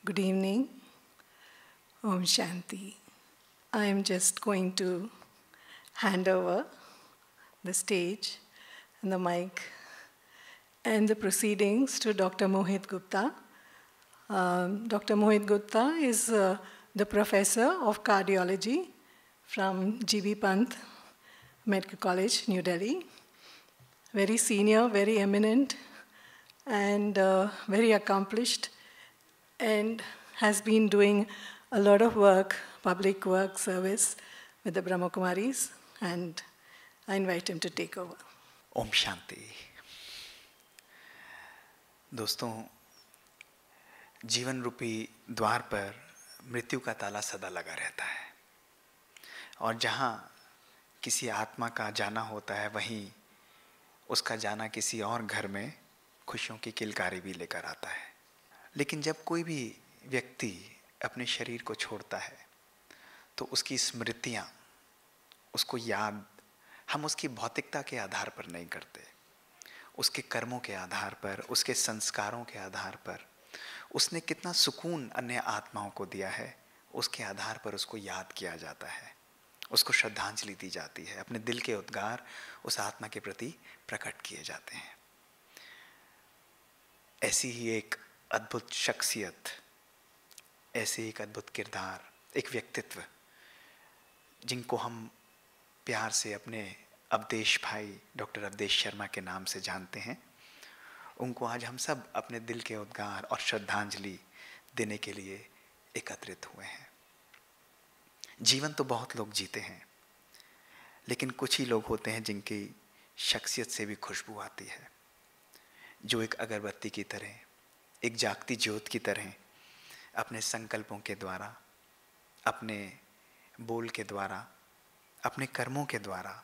Good evening. Om Shanti. I am just going to hand over the stage and the mic and the proceedings to Dr. Mohit Gupta. Dr. Mohit Gupta is the professor of cardiology from G.B. Pant Medical College, New Delhi. Very senior, very eminent, and very accomplished, and has been doing a lot of work, public work service with the Brahma Kumaris, and I invite him to take over. Om Shanti. दोस्तों, जीवन रूपी द्वार पर मृत्यु का ताला सदा लगा रहता है, और जहाँ किसी आत्मा का जाना होता है वहीं उसका जाना किसी और घर में खुशियों की किलकारी भी लेकर आता है। लेकिन जब कोई भी व्यक्ति अपने शरीर को छोड़ता है तो उसकी स्मृतियाँ, उसको याद हम उसकी भौतिकता के आधार पर नहीं करते, उसके कर्मों के आधार पर, उसके संस्कारों के आधार पर, उसने कितना सुकून अन्य आत्माओं को दिया है, उसके आधार पर उसको याद किया जाता है, उसको श्रद्धांजलि दी जाती है, अपने दिल के उद्गार उस आत्मा के प्रति प्रकट किए जाते हैं। ऐसी ही एक अद्भुत शख्सियत, ऐसे एक अद्भुत किरदार, एक व्यक्तित्व जिनको हम प्यार से अपने अवधेश भाई डॉक्टर अवधेश शर्मा के नाम से जानते हैं, उनको आज हम सब अपने दिल के उद्गार और श्रद्धांजलि देने के लिए एकत्रित हुए हैं। जीवन तो बहुत लोग जीते हैं, लेकिन कुछ ही लोग होते हैं जिनकी शख्सियत से भी खुशबू आती है, जो एक अगरबत्ती की तरह, एक जागती ज्योत की तरह अपने संकल्पों के द्वारा, अपने बोल के द्वारा, अपने कर्मों के द्वारा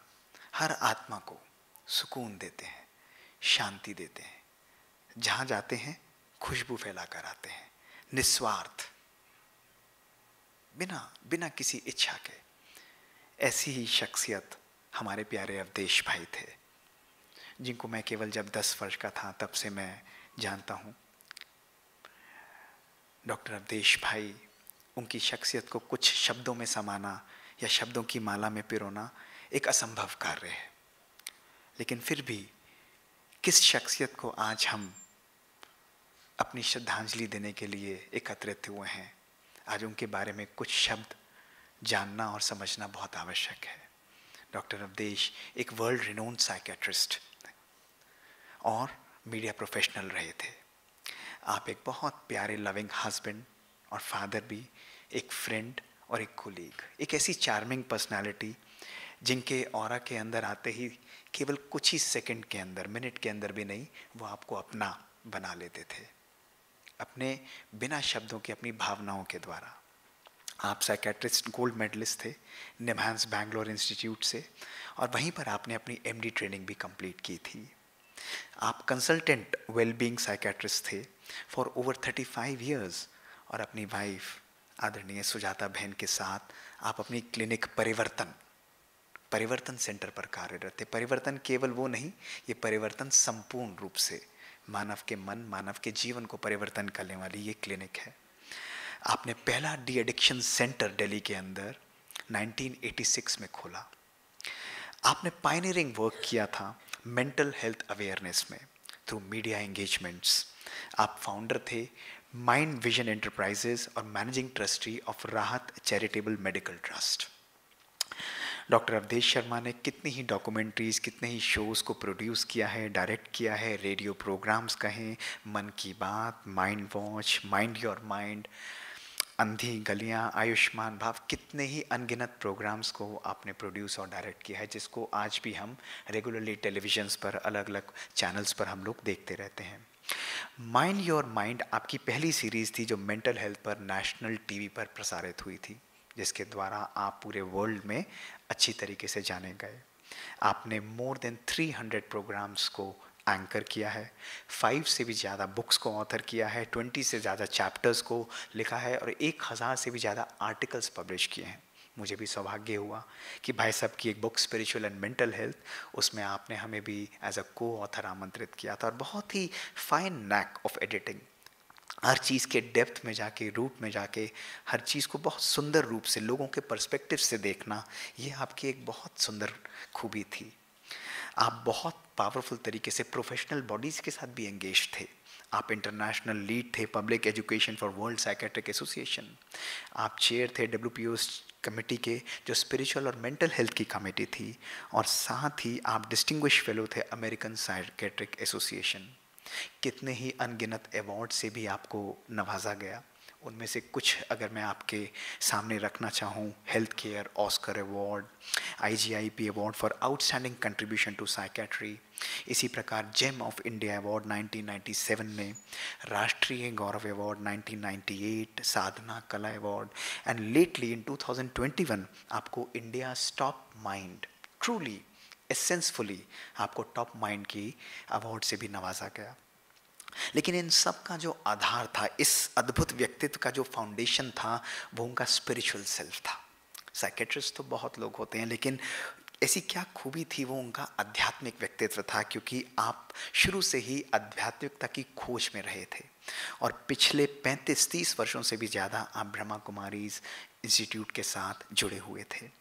हर आत्मा को सुकून देते हैं, शांति देते हैं। जहाँ जाते हैं खुशबू फैलाकर आते हैं, निस्वार्थ, बिना किसी इच्छा के। ऐसी ही शख्सियत हमारे प्यारे अवधेश भाई थे, जिनको मैं केवल जब 10 वर्ष का था तब से मैं जानता हूँ। डॉक्टर अवधेश भाई, उनकी शख्सियत को कुछ शब्दों में समाना या शब्दों की माला में पिरोना एक असंभव कार्य है, लेकिन फिर भी किस शख्सियत को आज हम अपनी श्रद्धांजलि देने के लिए एकत्रित हुए हैं, आज उनके बारे में कुछ शब्द जानना और समझना बहुत आवश्यक है। डॉक्टर अवधेश एक वर्ल्ड रिनोन्ड साइकेट्रिस्ट और मीडिया प्रोफेशनल रहे थे। आप एक बहुत प्यारे लविंग हस्बैंड और फादर भी, एक फ्रेंड और एक कोलीग, एक ऐसी चार्मिंग पर्सनालिटी जिनके ऑरा के अंदर आते ही केवल कुछ ही सेकंड के अंदर, मिनट के अंदर भी नहीं, वो आपको अपना बना लेते थे, अपने बिना शब्दों के, अपनी भावनाओं के द्वारा। आप साइकेट्रिस्ट गोल्ड मेडलिस्ट थे निमहांस बैंगलोर इंस्टीट्यूट से, और वहीं पर आपने अपनी एमडी ट्रेनिंग भी कंप्लीट की थी। आप कंसल्टेंट वेलबींग साइकेट्रिस्ट थे फॉर ओवर 35 ईयर्स, और अपनी वाइफ आदरणीय सुजाता बहन के साथ आप अपनी क्लिनिक परिवर्तन सेंटर पर कार्यरत थे। परिवर्तन केवल वो नहीं, ये परिवर्तन संपूर्ण रूप से मानव के मन, मानव के जीवन को परिवर्तन करने वाली ये क्लिनिक है। आपने पहला डी एडिक्शन सेंटर दिल्ली के अंदर 1986 में खोला। आपने पायनियरिंग वर्क किया था मेंटल हेल्थ अवेयरनेस में थ्रू मीडिया एंगेजमेंट्स। आप फाउंडर थे माइंड विजन एंटरप्राइजेस और managing trustee of Rahat Charitable Medical Trust. Doctor Avdhesh Sharma ने कितनी ही डॉक्यूमेंट्रीज, कितने ही शोज़ को प्रोड्यूस किया है, डायरेक्ट किया है, रेडियो प्रोग्राम्स कहें, मन की बात, mind watch, mind your mind, अंधी गलियां, आयुष्मान भाव, कितने ही अनगिनत प्रोग्राम्स को आपने प्रोड्यूस और डायरेक्ट किया है, जिसको आज भी हम रेगुलरली टेलीविजन्स पर, अलग अलग चैनल्स पर हम लोग देखते रहते हैं। माइंड योर माइंड आपकी पहली सीरीज़ थी जो मेंटल हेल्थ पर नेशनल टीवी पर प्रसारित हुई थी, जिसके द्वारा आप पूरे वर्ल्ड में अच्छी तरीके से जाने गए। आपने मोर देन 300 प्रोग्राम्स को एंकर किया है, 5 से भी ज़्यादा बुक्स को ऑथर किया है, 20 से ज़्यादा चैप्टर्स को लिखा है, और 1000 से भी ज़्यादा आर्टिकल्स पब्लिश किए हैं। मुझे भी सौभाग्य हुआ कि भाई साहब की एक book spiritual and mental health, उसमें आपने हमें भी एज अ को ऑथर आमंत्रित किया था, और बहुत ही फाइन नैक ऑफ एडिटिंग, हर चीज़ के डेप्थ में जाके, रूट में जाके, हर चीज़ को बहुत सुंदर रूप से लोगों के पर्सपेक्टिव से देखना, ये आपकी एक बहुत सुंदर खूबी थी। आप बहुत पावरफुल तरीके से प्रोफेशनल बॉडीज़ के साथ भी एंगेज थे। आप इंटरनेशनल लीड थे public education for world psychiatric association. आप चेयर थे WPO कमेटी के, जो स्पिरिचुअल और मेंटल हेल्थ की कमेटी थी, और साथ ही आप डिस्टिंग्विश फेलो थे अमेरिकन साइकेट्रिक एसोसिएशन। कितने ही अनगिनत अवार्ड से भी आपको नवाजा गया। उनमें से कुछ अगर मैं आपके सामने रखना चाहूँ, health care Oscar award, IGIP award for outstanding contribution to psychiatry, इसी प्रकार जेम ऑफ इंडिया अवार्ड 1997 में, राष्ट्रीय गौरव अवार्ड 1998, साधना कला अवार्ड, एंड लेटली इन 2021 आपको इंडिया टॉप माइंड, ट्रूली एसेंसफुली आपको टॉप माइंड की अवार्ड से भी नवाजा गया। लेकिन इन सब का जो आधार था, इस अद्भुत व्यक्तित्व का जो फाउंडेशन था, वो उनका स्पिरिचुअल सेल्फ था। साइकेट्रिस्ट तो बहुत लोग होते हैं, लेकिन ऐसी क्या खूबी थी, वो उनका आध्यात्मिक व्यक्तित्व था, क्योंकि आप शुरू से ही आध्यात्मिकता की खोज में रहे थे और पिछले 35-30 वर्षों से भी ज़्यादा आप ब्रह्मा कुमारीज इंस्टीट्यूट के साथ जुड़े हुए थे।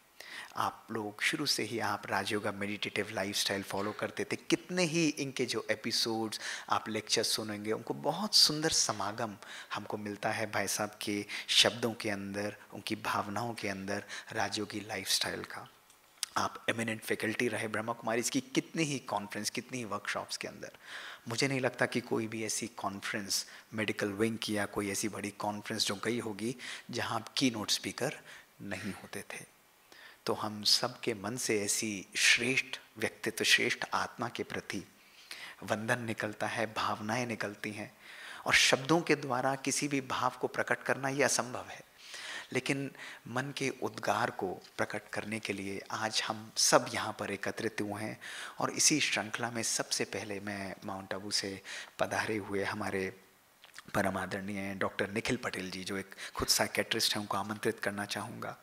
आप लोग शुरू से ही आप राजयोगा मेडिटेटिव लाइफस्टाइल फॉलो करते थे। कितने ही इनके जो एपिसोड्स आप लेक्चर्स सुनेंगे, उनको बहुत सुंदर समागम हमको मिलता है भाई साहब के शब्दों के अंदर, उनकी भावनाओं के अंदर, राजयोगी लाइफस्टाइल का। आप एमिनेंट फैकल्टी रहे ब्रह्मा कुमारीज की कितनी ही कॉन्फ्रेंस, कितनी ही वर्कशॉप्स के अंदर। मुझे नहीं लगता कि कोई भी ऐसी कॉन्फ्रेंस मेडिकल विंग की या कोई ऐसी बड़ी कॉन्फ्रेंस जो गई होगी जहां आप की नोट स्पीकर नहीं होते थे। तो हम सब के मन से ऐसी श्रेष्ठ व्यक्तित्व, श्रेष्ठ आत्मा के प्रति वंदन निकलता है, भावनाएं निकलती हैं, और शब्दों के द्वारा किसी भी भाव को प्रकट करना ये असंभव है। लेकिन मन के उद्गार को प्रकट करने के लिए आज हम सब यहाँ पर एकत्रित हुए हैं। और इसी श्रृंखला में सबसे पहले मैं माउंट आबू से पधारे हुए हमारे परम आदरणीय डॉक्टर निखिल पटेल जी, जो एक खुद साइकेट्रिस्ट हैं, उनको आमंत्रित करना चाहूँगा।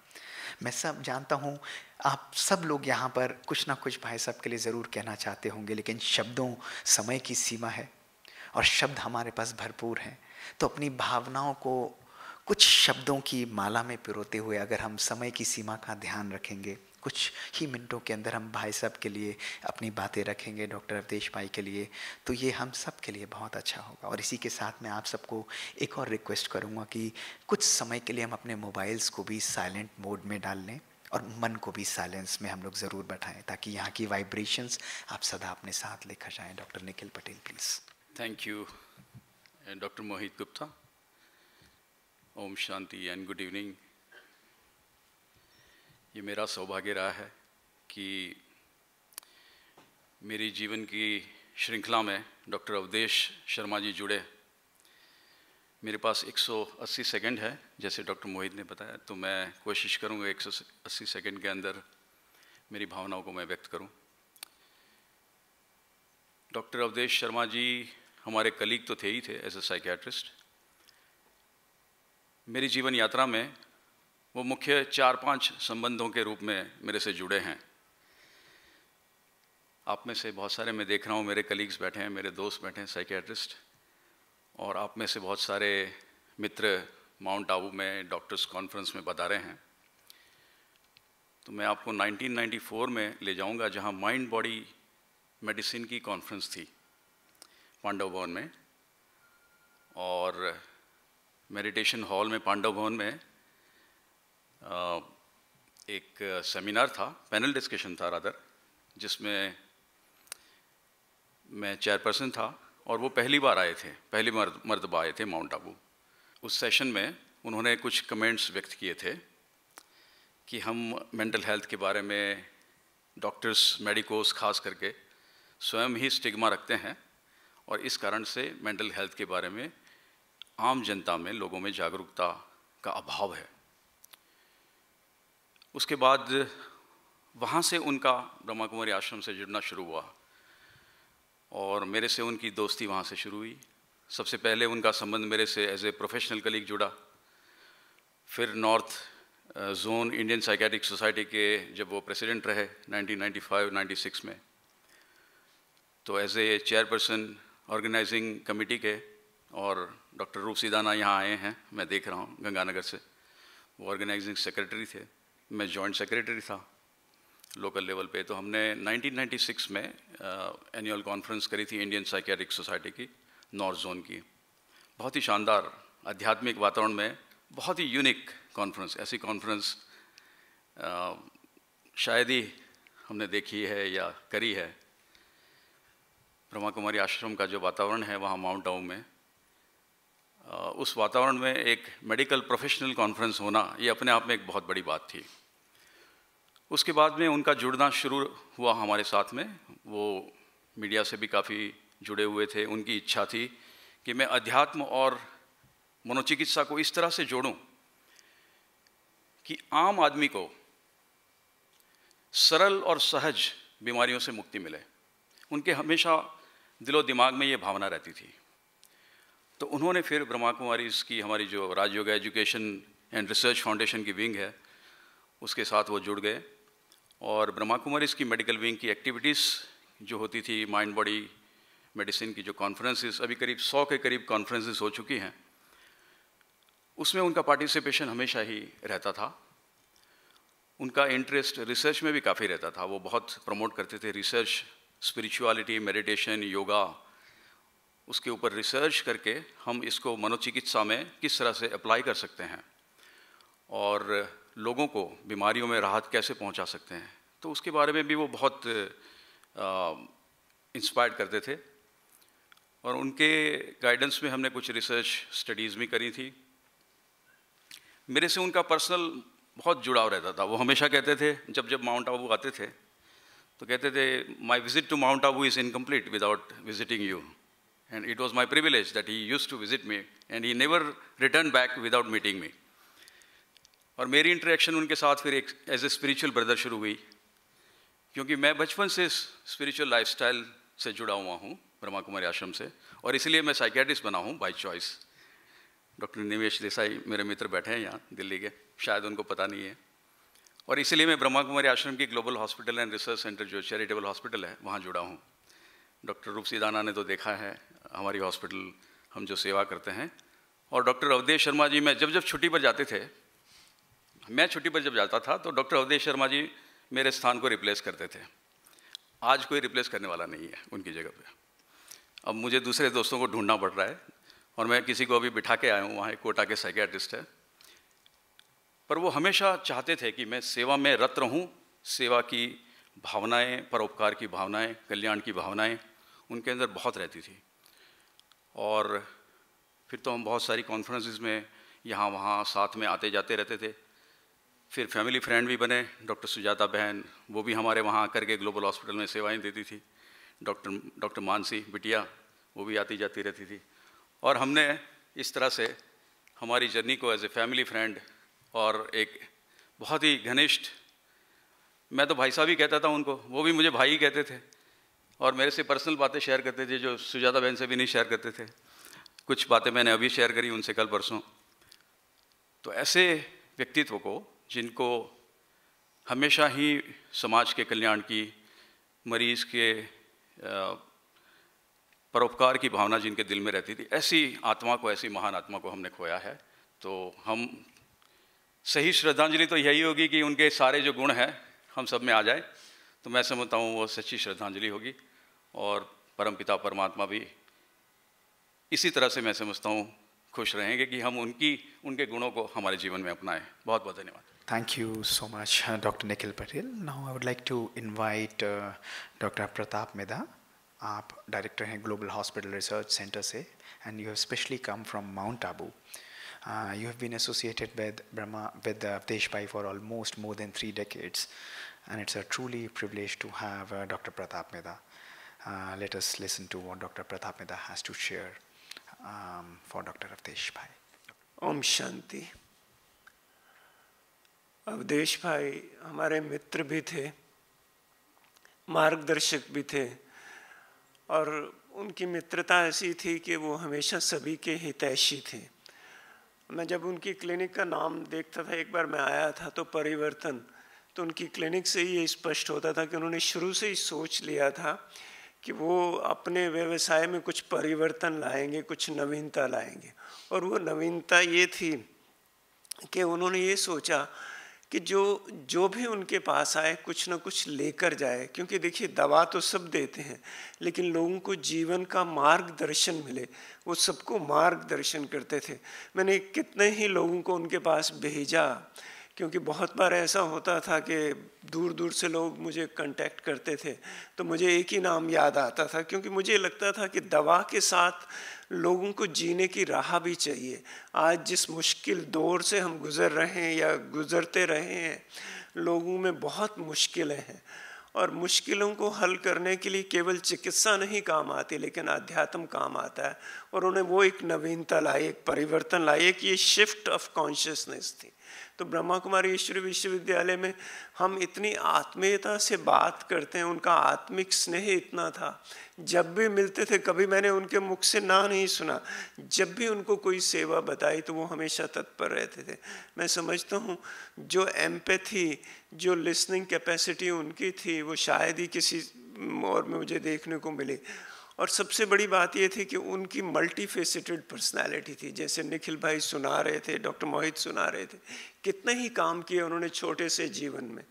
मैं सब जानता हूँ आप सब लोग यहाँ पर कुछ ना कुछ भाई साहब के लिए ज़रूर कहना चाहते होंगे, लेकिन शब्दों, समय की सीमा है और शब्द हमारे पास भरपूर हैं। तो अपनी भावनाओं को कुछ शब्दों की माला में पिरोते हुए अगर हम समय की सीमा का ध्यान रखेंगे, कुछ ही मिनटों के अंदर हम भाई साहब के लिए अपनी बातें रखेंगे, डॉक्टर अवधेश भाई के लिए, तो ये हम सब के लिए बहुत अच्छा होगा। और इसी के साथ मैं आप सबको एक और रिक्वेस्ट करूँगा कि कुछ समय के लिए हम अपने मोबाइल्स को भी साइलेंट मोड में डाल लें और मन को भी साइलेंस में हम लोग ज़रूर बैठाएं, ताकि यहाँ की वाइब्रेशंस आप सदा अपने साथ लेकर जाएं। Doctor Nikhil Patel please. Thank you doctor Mohit Gupta. Om Shanti and good evening. ये मेरा सौभाग्य रहा है कि मेरी जीवन की श्रृंखला में डॉक्टर अवधेश शर्मा जी जुड़े। मेरे पास 180 सेकंड है, जैसे डॉक्टर मोहित ने बताया, तो मैं कोशिश करूंगा 180 सेकंड के अंदर मेरी भावनाओं को मैं व्यक्त करूं। डॉक्टर अवधेश शर्मा जी हमारे कलीग तो थे ही थे एज ए साइकियाट्रिस्ट। मेरी जीवन यात्रा में वो मुख्य 4-5 संबंधों के रूप में मेरे से जुड़े हैं। आप में से बहुत सारे मैं देख रहा हूँ, मेरे कलीग्स बैठे हैं, मेरे दोस्त बैठे हैं साइकियाट्रिस्ट, और आप में से बहुत सारे मित्र माउंट आबू में डॉक्टर्स कॉन्फ्रेंस में बता रहे हैं। तो मैं आपको 1994 में ले जाऊंगा, जहां माइंड बॉडी मेडिसिन की कॉन्फ्रेंस थी पांडव भवन में, और मेडिटेशन हॉल में पांडव भवन में एक सेमिनार था, पैनल डिस्कशन था रादर, जिसमें मैं चेयरपर्सन था, और वो पहली बार आए थे, पहली मर्तबा आए थे माउंट आबू। उस सेशन में उन्होंने कुछ कमेंट्स व्यक्त किए थे कि हम मेंटल हेल्थ के बारे में डॉक्टर्स, मेडिकोस खास करके स्वयं ही स्टिग्मा रखते हैं, और इस कारण से मेंटल हेल्थ के बारे में आम जनता में, लोगों में जागरूकता का अभाव है। उसके बाद वहाँ से उनका ब्रह्मा कुमारी आश्रम से जुड़ना शुरू हुआ, और मेरे से उनकी दोस्ती वहाँ से शुरू हुई। सबसे पहले उनका संबंध मेरे से एज ए प्रोफेशनल कलीग जुड़ा, फिर North Zone Indian Psychiatric Society के जब वो प्रेसिडेंट रहे 1995-96 में, तो as a chairperson organising committee के और डॉक्टर रूप सिदाना यहाँ आए हैं, मैं देख रहा हूँ गंगानगर से। वो ऑर्गेनाइजिंग सेक्रेटरी थे, मैं जॉइंट सेक्रेटरी था लोकल लेवल पे। तो हमने 1996 में एनुअल कॉन्फ्रेंस करी थी इंडियन साइकियाट्रिक सोसाइटी की, नॉर्थ जोन की। बहुत ही शानदार आध्यात्मिक वातावरण में बहुत ही यूनिक कॉन्फ्रेंस। ऐसी कॉन्फ्रेंस शायद ही हमने देखी है या करी है। ब्रह्मा कुमारी आश्रम का जो वातावरण है वहाँ माउंट आबू में, उस वातावरण में एक मेडिकल प्रोफेशनल कॉन्फ्रेंस होना, ये अपने आप में एक बहुत बड़ी बात थी। उसके बाद में उनका जुड़ना शुरू हुआ हमारे साथ में। वो मीडिया से भी काफ़ी जुड़े हुए थे। उनकी इच्छा थी कि मैं अध्यात्म और मनोचिकित्सा को इस तरह से जोड़ूं कि आम आदमी को सरल और सहज बीमारियों से मुक्ति मिले। उनके हमेशा दिलो दिमाग में ये भावना रहती थी। तो उन्होंने फिर ब्रह्मा कुमारीज़ की, हमारी जो राजयोग एजुकेशन एंड रिसर्च फाउंडेशन की विंग है, उसके साथ वो जुड़ गए। और ब्रह्मा कुमारीज़ की मेडिकल विंग की एक्टिविटीज़ जो होती थी, माइंड बॉडी मेडिसिन की जो कॉन्फ्रेंसेस, अभी करीब 100 के करीब कॉन्फ्रेंसेस हो चुकी हैं, उसमें उनका पार्टिसिपेशन हमेशा ही रहता था। उनका इंटरेस्ट रिसर्च में भी काफ़ी रहता था। वो बहुत प्रमोट करते थे रिसर्च, स्पिरिचुअलिटी, मेडिटेशन, योगा, उसके ऊपर रिसर्च करके हम इसको मनोचिकित्सा में किस तरह से अप्लाई कर सकते हैं और लोगों को बीमारियों में राहत कैसे पहुंचा सकते हैं। तो उसके बारे में भी वो बहुत इंस्पायर्ड करते थे। और उनके गाइडेंस में हमने कुछ रिसर्च स्टडीज़ भी करी थी। मेरे से उनका पर्सनल बहुत जुड़ाव रहता था। वो हमेशा कहते थे, जब जब माउंट आबू आते थे तो कहते थे, my visit to Mount Abu is incomplete without visiting you, and it was my privilege that he used to visit me and he never returned back without meeting me. और मेरी इंटरेक्शन उनके साथ फिर एक एज ए स्पिरिचुअल ब्रदर शुरू हुई, क्योंकि मैं बचपन से स्पिरिचुअल लाइफस्टाइल से जुड़ा हुआ हूँ ब्रह्मा कुमारी आश्रम से, और इसलिए मैं साइकियाट्रिस्ट बना हूँ बाय चॉइस। डॉक्टर निवेश देसाई मेरे मित्र बैठे हैं यहाँ दिल्ली के, शायद उनको पता नहीं है। और इसलिए मैं ब्रह्मा कुमारी आश्रम की global hospital and research centre जो चैरिटेबल हॉस्पिटल है वहाँ जुड़ा हूँ। डॉक्टर रूप सिदाना ने तो देखा है हमारी हॉस्पिटल, हम जो सेवा करते हैं। और डॉक्टर अवधेश शर्मा जी, मैं जब जब छुट्टी पर जाते थे, मैं छुट्टी पर जब जाता था तो डॉक्टर अवधेश शर्मा जी मेरे स्थान को रिप्लेस करते थे। आज कोई रिप्लेस करने वाला नहीं है उनकी जगह पे। अब मुझे दूसरे दोस्तों को ढूंढना पड़ रहा है और मैं किसी को अभी बिठा के आया हूँ, वहाँ एक कोटा के साइकियाट्रिस्ट है। पर वो हमेशा चाहते थे कि मैं सेवा में रत रहूँ। सेवा की भावनाएँ, परोपकार की भावनाएँ, कल्याण की भावनाएँ उनके अंदर बहुत रहती थी। और फिर तो हम बहुत सारी कॉन्फ्रेंसेस में यहाँ वहाँ साथ में आते जाते रहते थे। फिर फैमिली फ्रेंड भी बने। डॉक्टर सुजाता बहन, वो भी हमारे वहाँ आकर के ग्लोबल हॉस्पिटल में सेवाएं देती थी। डॉक्टर मानसी बिटिया, वो भी आती जाती रहती थी। और हमने इस तरह से हमारी जर्नी को एज ए फैमिली फ्रेंड और एक बहुत ही घनिष्ठ, मैं तो भाई साहब ही कहता था उनको, वो भी मुझे भाई ही कहते थे और मेरे से पर्सनल बातें शेयर करते थे जो सुजाता बहन से भी नहीं शेयर करते थे। कुछ बातें मैंने अभी शेयर करी उनसे कल परसों। तो ऐसे व्यक्तित्व को, जिनको हमेशा ही समाज के कल्याण की, मरीज के परोपकार की भावना जिनके दिल में रहती थी, ऐसी आत्मा को, ऐसी महान आत्मा को हमने खोया है। तो हम सही श्रद्धांजलि तो यही होगी कि उनके सारे जो गुण हैं हम सब में आ जाए। तो मैं समझता हूँ वो सच्ची श्रद्धांजलि होगी। और परमपिता परमात्मा भी इसी तरह से, मैं समझता हूँ, खुश रहेंगे कि हम उनके गुणों को हमारे जीवन में अपनाएं। बहुत बहुत धन्यवाद। Thank you so much, Dr. Nikhil Patel. Now I would like to invite Dr. Pratap Mehta. आप डायरेक्टर हैं ग्लोबल हॉस्पिटल रिसर्च सेंटर से, and you have specially come from Mount Abu. You have been associated with Avdesh Bhai for almost more than 3 decades, and it's a truly privilege to have Dr. Pratap Mehta. Let us listen to what Dr. Pratap Mehta has to share for Dr. Avdesh Bhai. Om Shanti. Awadhesh भाई हमारे मित्र भी थे, मार्गदर्शक भी थे, और उनकी मित्रता ऐसी थी कि वो हमेशा सभी के हितैषी थे। मैं जब उनकी क्लिनिक का नाम देखता था, एक बार मैं आया था तो परिवर्तन, तो उनकी क्लिनिक से ही ये स्पष्ट होता था कि उन्होंने शुरू से ही सोच लिया था कि वो अपने व्यवसाय में कुछ परिवर्तन लाएंगे, कुछ नवीनता लाएंगे। और वो नवीनता ये थी कि उन्होंने ये सोचा कि जो भी उनके पास आए कुछ ना कुछ लेकर जाए, क्योंकि देखिए दवा तो सब देते हैं, लेकिन लोगों को जीवन का मार्गदर्शन मिले, वो सबको मार्गदर्शन करते थे। मैंने कितने ही लोगों को उनके पास भेजा, क्योंकि बहुत बार ऐसा होता था कि दूर दूर से लोग मुझे कांटेक्ट करते थे, तो मुझे एक ही नाम याद आता था, क्योंकि मुझे लगता था कि दवा के साथ लोगों को जीने की राह भी चाहिए। आज जिस मुश्किल दौर से हम गुज़र रहे हैं या गुज़रते रहे हैं, लोगों में बहुत मुश्किलें हैं, और मुश्किलों को हल करने के लिए केवल चिकित्सा नहीं काम आती, लेकिन अध्यात्म काम आता है। और उन्हें वो एक नवीनता लाई, एक परिवर्तन लाई, एक ये शिफ्ट ऑफ कॉन्शियसनेस थी। तो ब्रह्मा कुमारी ईश्वरी विश्वविद्यालय में हम इतनी आत्मीयता से बात करते हैं, उनका आत्मिक स्नेह इतना था। जब भी मिलते थे कभी मैंने उनके मुख से ना नहीं सुना, जब भी उनको कोई सेवा बताई तो वो हमेशा तत्पर रहते थे। मैं समझता हूँ जो एम्पैथी, जो लिसनिंग कैपेसिटी उनकी थी, वो शायद ही किसी और में मुझे देखने को मिली। और सबसे बड़ी बात ये थी कि उनकी मल्टी फेसेटेड पर्सनैलिटी थी। जैसे निखिल भाई सुना रहे थे, डॉक्टर मोहित सुना रहे थे, कितने ही काम किए उन्होंने छोटे से जीवन में।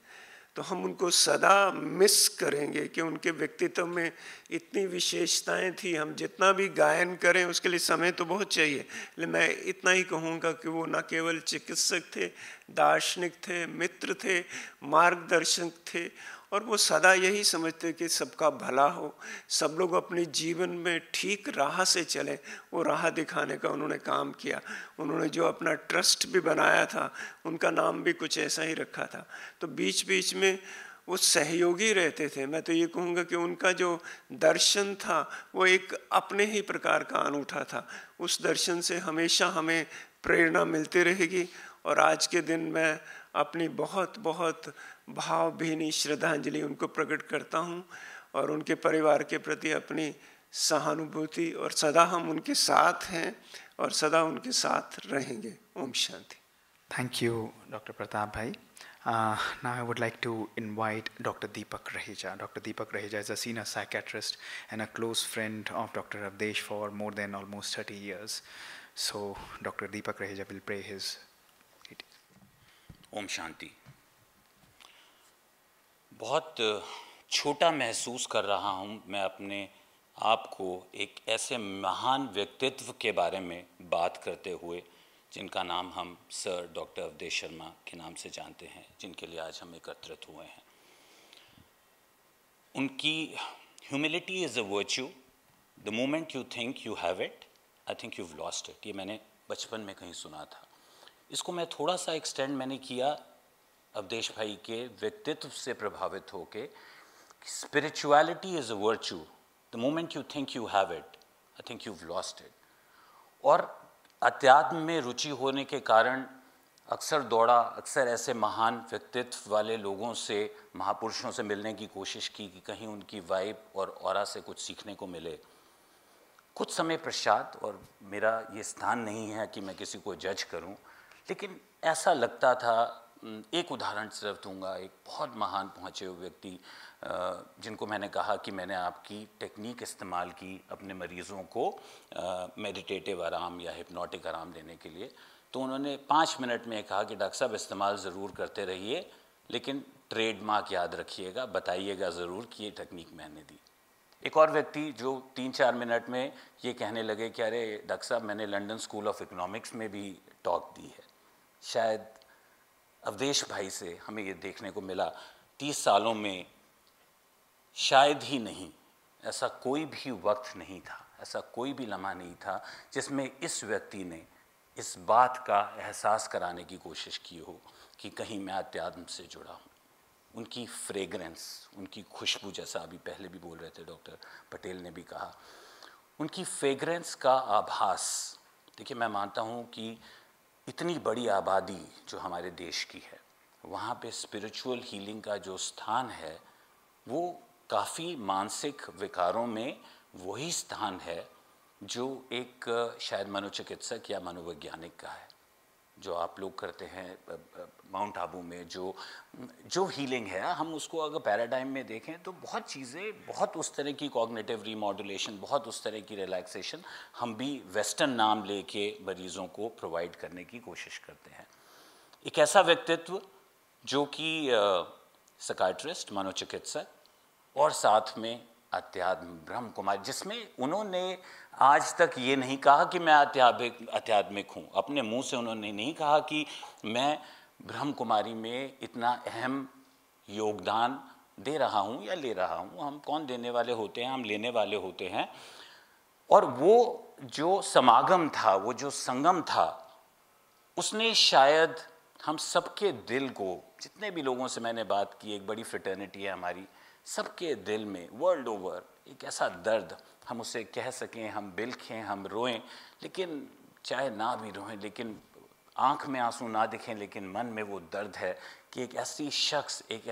तो हम उनको सदा मिस करेंगे कि उनके व्यक्तित्व में इतनी विशेषताएं थी। हम जितना भी गायन करें उसके लिए समय तो बहुत चाहिए, लेकिन मैं इतना ही कहूँगा कि वो न केवल चिकित्सक थे, दार्शनिक थे, मित्र थे, मार्गदर्शक थे, और वो सदा यही समझते कि सबका भला हो, सब लोग अपने जीवन में ठीक राह से चलें। वो राह दिखाने का उन्होंने काम किया। उन्होंने जो अपना ट्रस्ट भी बनाया था, उनका नाम भी कुछ ऐसा ही रखा था। तो बीच बीच में वो सहयोगी रहते थे। मैं तो ये कहूँगा कि उनका जो दर्शन था वो एक अपने ही प्रकार का अनूठा था। उस दर्शन से हमेशा हमें प्रेरणा मिलती रहेगी। और आज के दिन मैं अपनी बहुत बहुत भावभीनी श्रद्धांजलि उनको प्रकट करता हूँ, और उनके परिवार के प्रति अपनी सहानुभूति, और सदा हम उनके साथ हैं और सदा उनके साथ रहेंगे। Om Shanti. Thank you, Dr. Pratap Bhai. Now I would like to invite Dr. Deepak Raheja. Dr. Deepak Raheja is a senior psychiatrist and a close friend of Dr. Avdesh for more than almost 30 years. So Dr. Deepak Raheja will pray his. Om Shanti. बहुत छोटा महसूस कर रहा हूँ मैं अपने आप को एक ऐसे महान व्यक्तित्व के बारे में बात करते हुए, जिनका नाम हम सर डॉक्टर अवधेश शर्मा के नाम से जानते हैं, जिनके लिए आज हम एकत्रित हुए हैं। उनकी humility is a virtue. The moment you think you have it, I think you lost it. ये मैंने बचपन में कहीं सुना था। इसको मैं थोड़ा सा एक्सटेंड मैंने किया अवधेश भाई के व्यक्तित्व से प्रभावित होके। Spirituality is a virtue. The moment you think you have it, I think you lost it. और अध्यात्म में रुचि होने के कारण अक्सर ऐसे महान व्यक्तित्व वाले लोगों से, महापुरुषों से मिलने की कोशिश की कि कहीं उनकी वाइब और ऑरा से कुछ सीखने को मिले। कुछ समय पश्चात, और मेरा ये स्थान नहीं है कि मैं किसी को जज करूं, लेकिन ऐसा लगता था। एक उदाहरण सिर्फ दूंगा। एक बहुत महान पहुँचे हुए व्यक्ति, जिनको मैंने कहा कि मैंने आपकी टेक्निक इस्तेमाल की अपने मरीज़ों को मेडिटेटिव आराम या हिप्नोटिक आराम देने के लिए, तो उन्होंने 5 मिनट में कहा कि डॉक्टर साहब इस्तेमाल ज़रूर करते रहिए, लेकिन ट्रेडमार्क याद रखिएगा, बताइएगा ज़रूर कि ये टेक्निक मैंने दी। एक और व्यक्ति जो 3-4 मिनट में ये कहने लगे कि अरे डॉक्टर साहब मैंने लंदन स्कूल ऑफ इकोनॉमिक्स में भी टॉक दी है। शायद अवधेश भाई से हमें ये देखने को मिला 30 सालों में शायद ही नहीं, ऐसा कोई भी वक्त नहीं था, ऐसा कोई भी लम्हा नहीं था जिसमें इस व्यक्ति ने इस बात का एहसास कराने की कोशिश की हो कि कहीं मैं अध्यात्म से जुड़ा हूँ। उनकी फ्रेगरेंस, उनकी खुशबू, जैसा अभी पहले भी बोल रहे थे डॉक्टर पटेल ने भी कहा, उनकी फ्रेगरेंस का आभास। देखिए, मैं मानता हूँ कि इतनी बड़ी आबादी जो हमारे देश की है, वहाँ पे स्पिरिचुअल हीलिंग का जो स्थान है वो काफ़ी मानसिक विकारों में वही स्थान है जो एक शायद मनोचिकित्सक या मनोवैज्ञानिक का है। जो आप लोग करते हैं माउंट आबू में, जो हीलिंग है, हम उसको अगर पैराडाइम में देखें तो बहुत चीज़ें, बहुत उस तरह की कॉग्निटिव रीमॉड्यूलेशन, बहुत उस तरह की रिलैक्सेशन हम भी वेस्टर्न नाम लेके मरीज़ों को प्रोवाइड करने की कोशिश करते हैं। एक ऐसा व्यक्तित्व जो कि साइकियाट्रिस्ट, मनोचिकित्सक, और साथ में अध्यात्म ब्रह्म कुमारी, जिसमें उन्होंने आज तक ये नहीं कहा कि मैं आध्यात्मिक हूँ, अपने मुंह से उन्होंने नहीं कहा कि मैं ब्रह्म कुमारी में इतना अहम योगदान दे रहा हूँ या ले रहा हूँ। हम कौन देने वाले होते हैं, हम लेने वाले होते हैं। और वो जो समागम था, वो जो संगम था, उसने शायद हम सबके दिल को, जितने भी लोगों से मैंने बात की, एक बड़ी फ्रेटर्निटी है हमारी, सबके दिल में वर्ल्ड ओवर एक ऐसा दर्द, हम उसे कह सकें, हम बिलखें, हम रोएं, लेकिन चाहे ना भी रोएं, लेकिन आँख में आंसू ना दिखें, लेकिन मन में वो दर्द है कि एक ऐसी शख्स, एक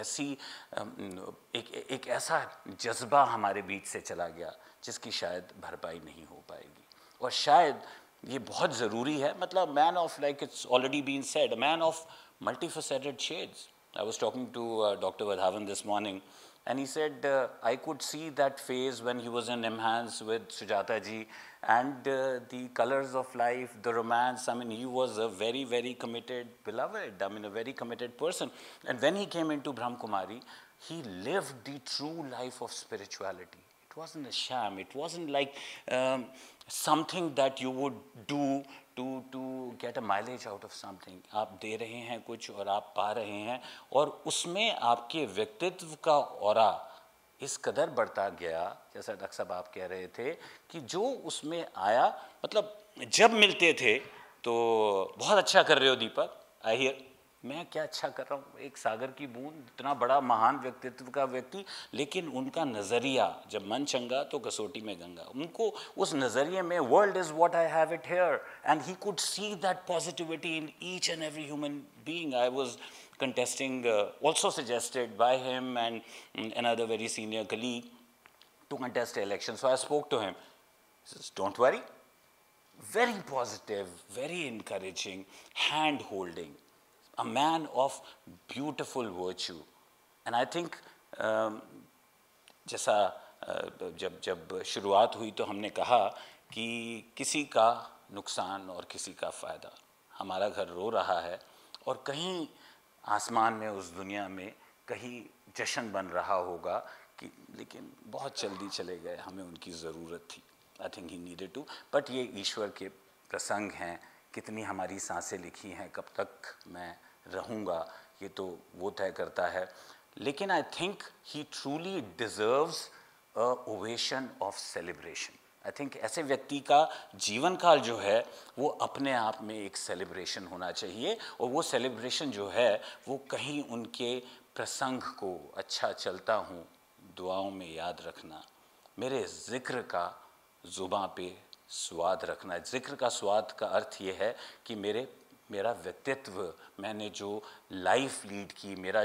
ऐसा जज्बा हमारे बीच से चला गया जिसकी शायद भरपाई नहीं हो पाएगी। और शायद ये बहुत ज़रूरी है, मतलब man of, like it's already been said, man of multifaceted shades. I was talking to Dr. Vadhavan this morning, and he said, I could see that phase when he was in Imhans with Sujata ji, and the colors of life, the romance. I mean, he was a very, very committed beloved, I mean, a very committed person. And when he came into Brahm Kumari, he lived the true life of spirituality. It wasn't a sham. It wasn't like something that you would do to get a mileage out of something. आप दे रहे हैं कुछ और आप पा रहे हैं, और उसमें आपके व्यक्तित्व का ऑरा इस कदर बढ़ता गया, जैसा डॉक्टर साहब आप कह रहे थे, कि जो उसमें आया, मतलब जब मिलते थे तो बहुत अच्छा कर रहे हो दीपक, आई हियर, मैं क्या अच्छा कर रहा हूँ, एक सागर की बूंद, इतना बड़ा महान व्यक्तित्व का व्यक्ति, लेकिन उनका नज़रिया, जब मन चंगा तो कसौटी में गंगा, उनको उस नज़रिए में world is what I have it here, and he could see that positivity in each and every human being. I was contesting, also suggested by him and another very senior colleague, to contest the election. So I spoke to him. He says, don't worry. Very positive, very encouraging, hand-holding. A man of beautiful virtue. And I think जैसा जब शुरुआत हुई तो हमने कहा कि किसी का नुकसान और किसी का फ़ायदा, हमारा घर रो रहा है और कहीं आसमान में, उस दुनिया में कहीं जश्न बन रहा होगा कि, लेकिन बहुत जल्दी चले गए, हमें उनकी ज़रूरत थी. I think he needed to. But ये ईश्वर के प्रसंग हैं, कितनी हमारी सांसें लिखी हैं, कब तक मैं रहूँगा, ये तो वो तय करता है. लेकिन आई think he truly deserves a ovation of celebration. I think ऐसे व्यक्ति का जीवन काल जो है वो अपने आप में एक सेलिब्रेशन होना चाहिए, और वो सेलिब्रेशन जो है वो कहीं उनके प्रसंग को, अच्छा चलता हूँ दुआओं में याद रखना, मेरे ज़िक्र का ज़ुबां पे स्वाद रखना. ज़िक्र का स्वाद का अर्थ ये है कि मेरा व्यक्तित्व, मैंने जो लाइफ लीड की, मेरा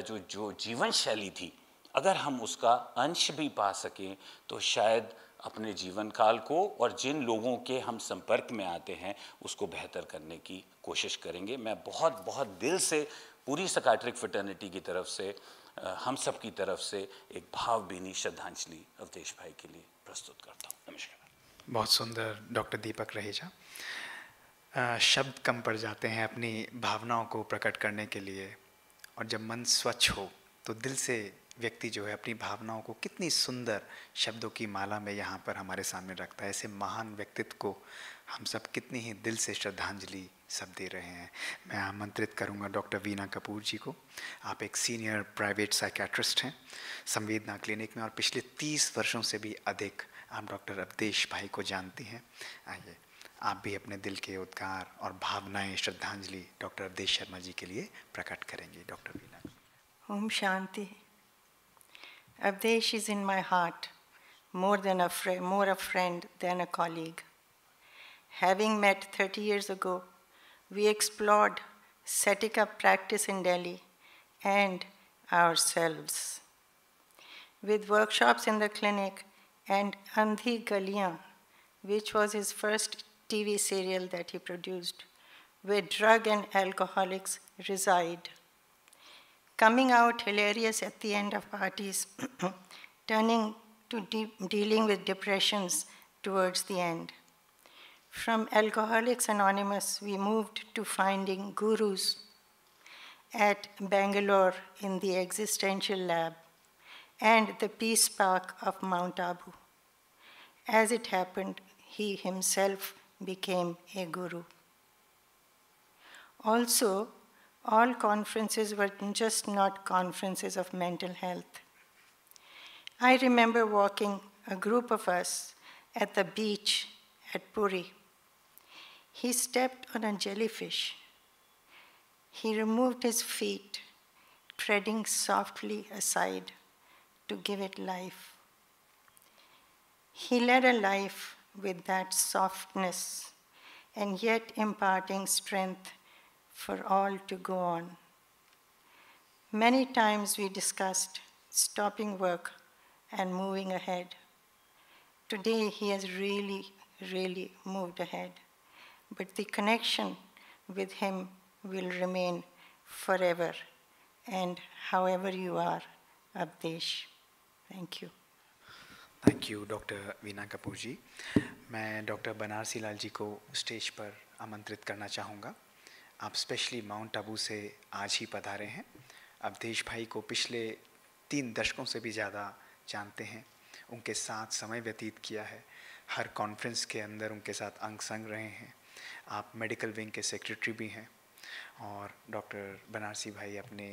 जो जीवन शैली थी, अगर हम उसका अंश भी पा सकें तो शायद अपने जीवन काल को और जिन लोगों के हम संपर्क में आते हैं उसको बेहतर करने की कोशिश करेंगे. मैं बहुत बहुत दिल से पूरी साइकियाट्रिक फ्रेटर्निटी की तरफ से, हम सब की तरफ से एक भावभीनी श्रद्धांजलि अवधेश भाई के लिए प्रस्तुत करता हूँ. नमस्कार. बहुत सुंदर डॉक्टर दीपक रहेजा. शब्द कम पड़ जाते हैं अपनी भावनाओं को प्रकट करने के लिए, और जब मन स्वच्छ हो तो दिल से व्यक्ति जो है अपनी भावनाओं को कितनी सुंदर शब्दों की माला में यहाँ पर हमारे सामने रखता है. ऐसे महान व्यक्तित्व को हम सब कितनी ही दिल से श्रद्धांजलि सब दे रहे हैं. मैं आमंत्रित करूँगा डॉक्टर वीना कपूर जी को. आप एक सीनियर प्राइवेट साइकियाट्रिस्ट हैं संवेदना क्लिनिक में, और पिछले 30 वर्षों से भी अधिक आप डॉक्टर अवधेश भाई को जानती हैं. आइए आप भी अपने दिल के उद्गार और भावनाएं, श्रद्धांजलि डॉक्टर अवधेश शर्मा जी के लिए प्रकट करेंगे. Doctor Veena. Om Shanti. Avdesh is in my heart, more a friend than a colleague. Having met 30 years ago, we explored setting up practice in Delhi and ourselves. With workshops in the clinic and Andhi Galiyan, which was his first TV serial that he produced, where drug and alcoholics reside. Coming out hilarious at the end of parties, turning to dealing with depressions towards the end. From Alcoholics Anonymous, we moved to finding gurus at Bangalore in the Existential Lab and the Peace Park of Mount Abu. As it happened, he himself became a guru. Also, all conferences were just not conferences of mental health. I remember walking, a group of us, at the beach at Puri. He stepped on a jellyfish. He removed his feet, treading softly aside to give it life. He led a life with that softness and yet imparting strength for all to go on. Many times we discussed stopping work and moving ahead. Today he has really moved ahead, but the connection with him will remain forever, and however you are, Avdesh. Thank you. Thank you doctor Veena Kapoor ji. मैं doctor Banarasi Lal ji को stage पर आमंत्रित करना चाहूँगा। आप specially mount Abu से आज ही पधारे हैं। अवधेश भाई को पिछले 3 दशकों से भी ज़्यादा जानते हैं, उनके साथ समय व्यतीत किया है, हर कॉन्फ्रेंस के अंदर उनके साथ अंग संग रहे हैं। आप मेडिकल विंग के सेक्रेटरी भी हैं और डॉक्टर बनारसी भाई अपने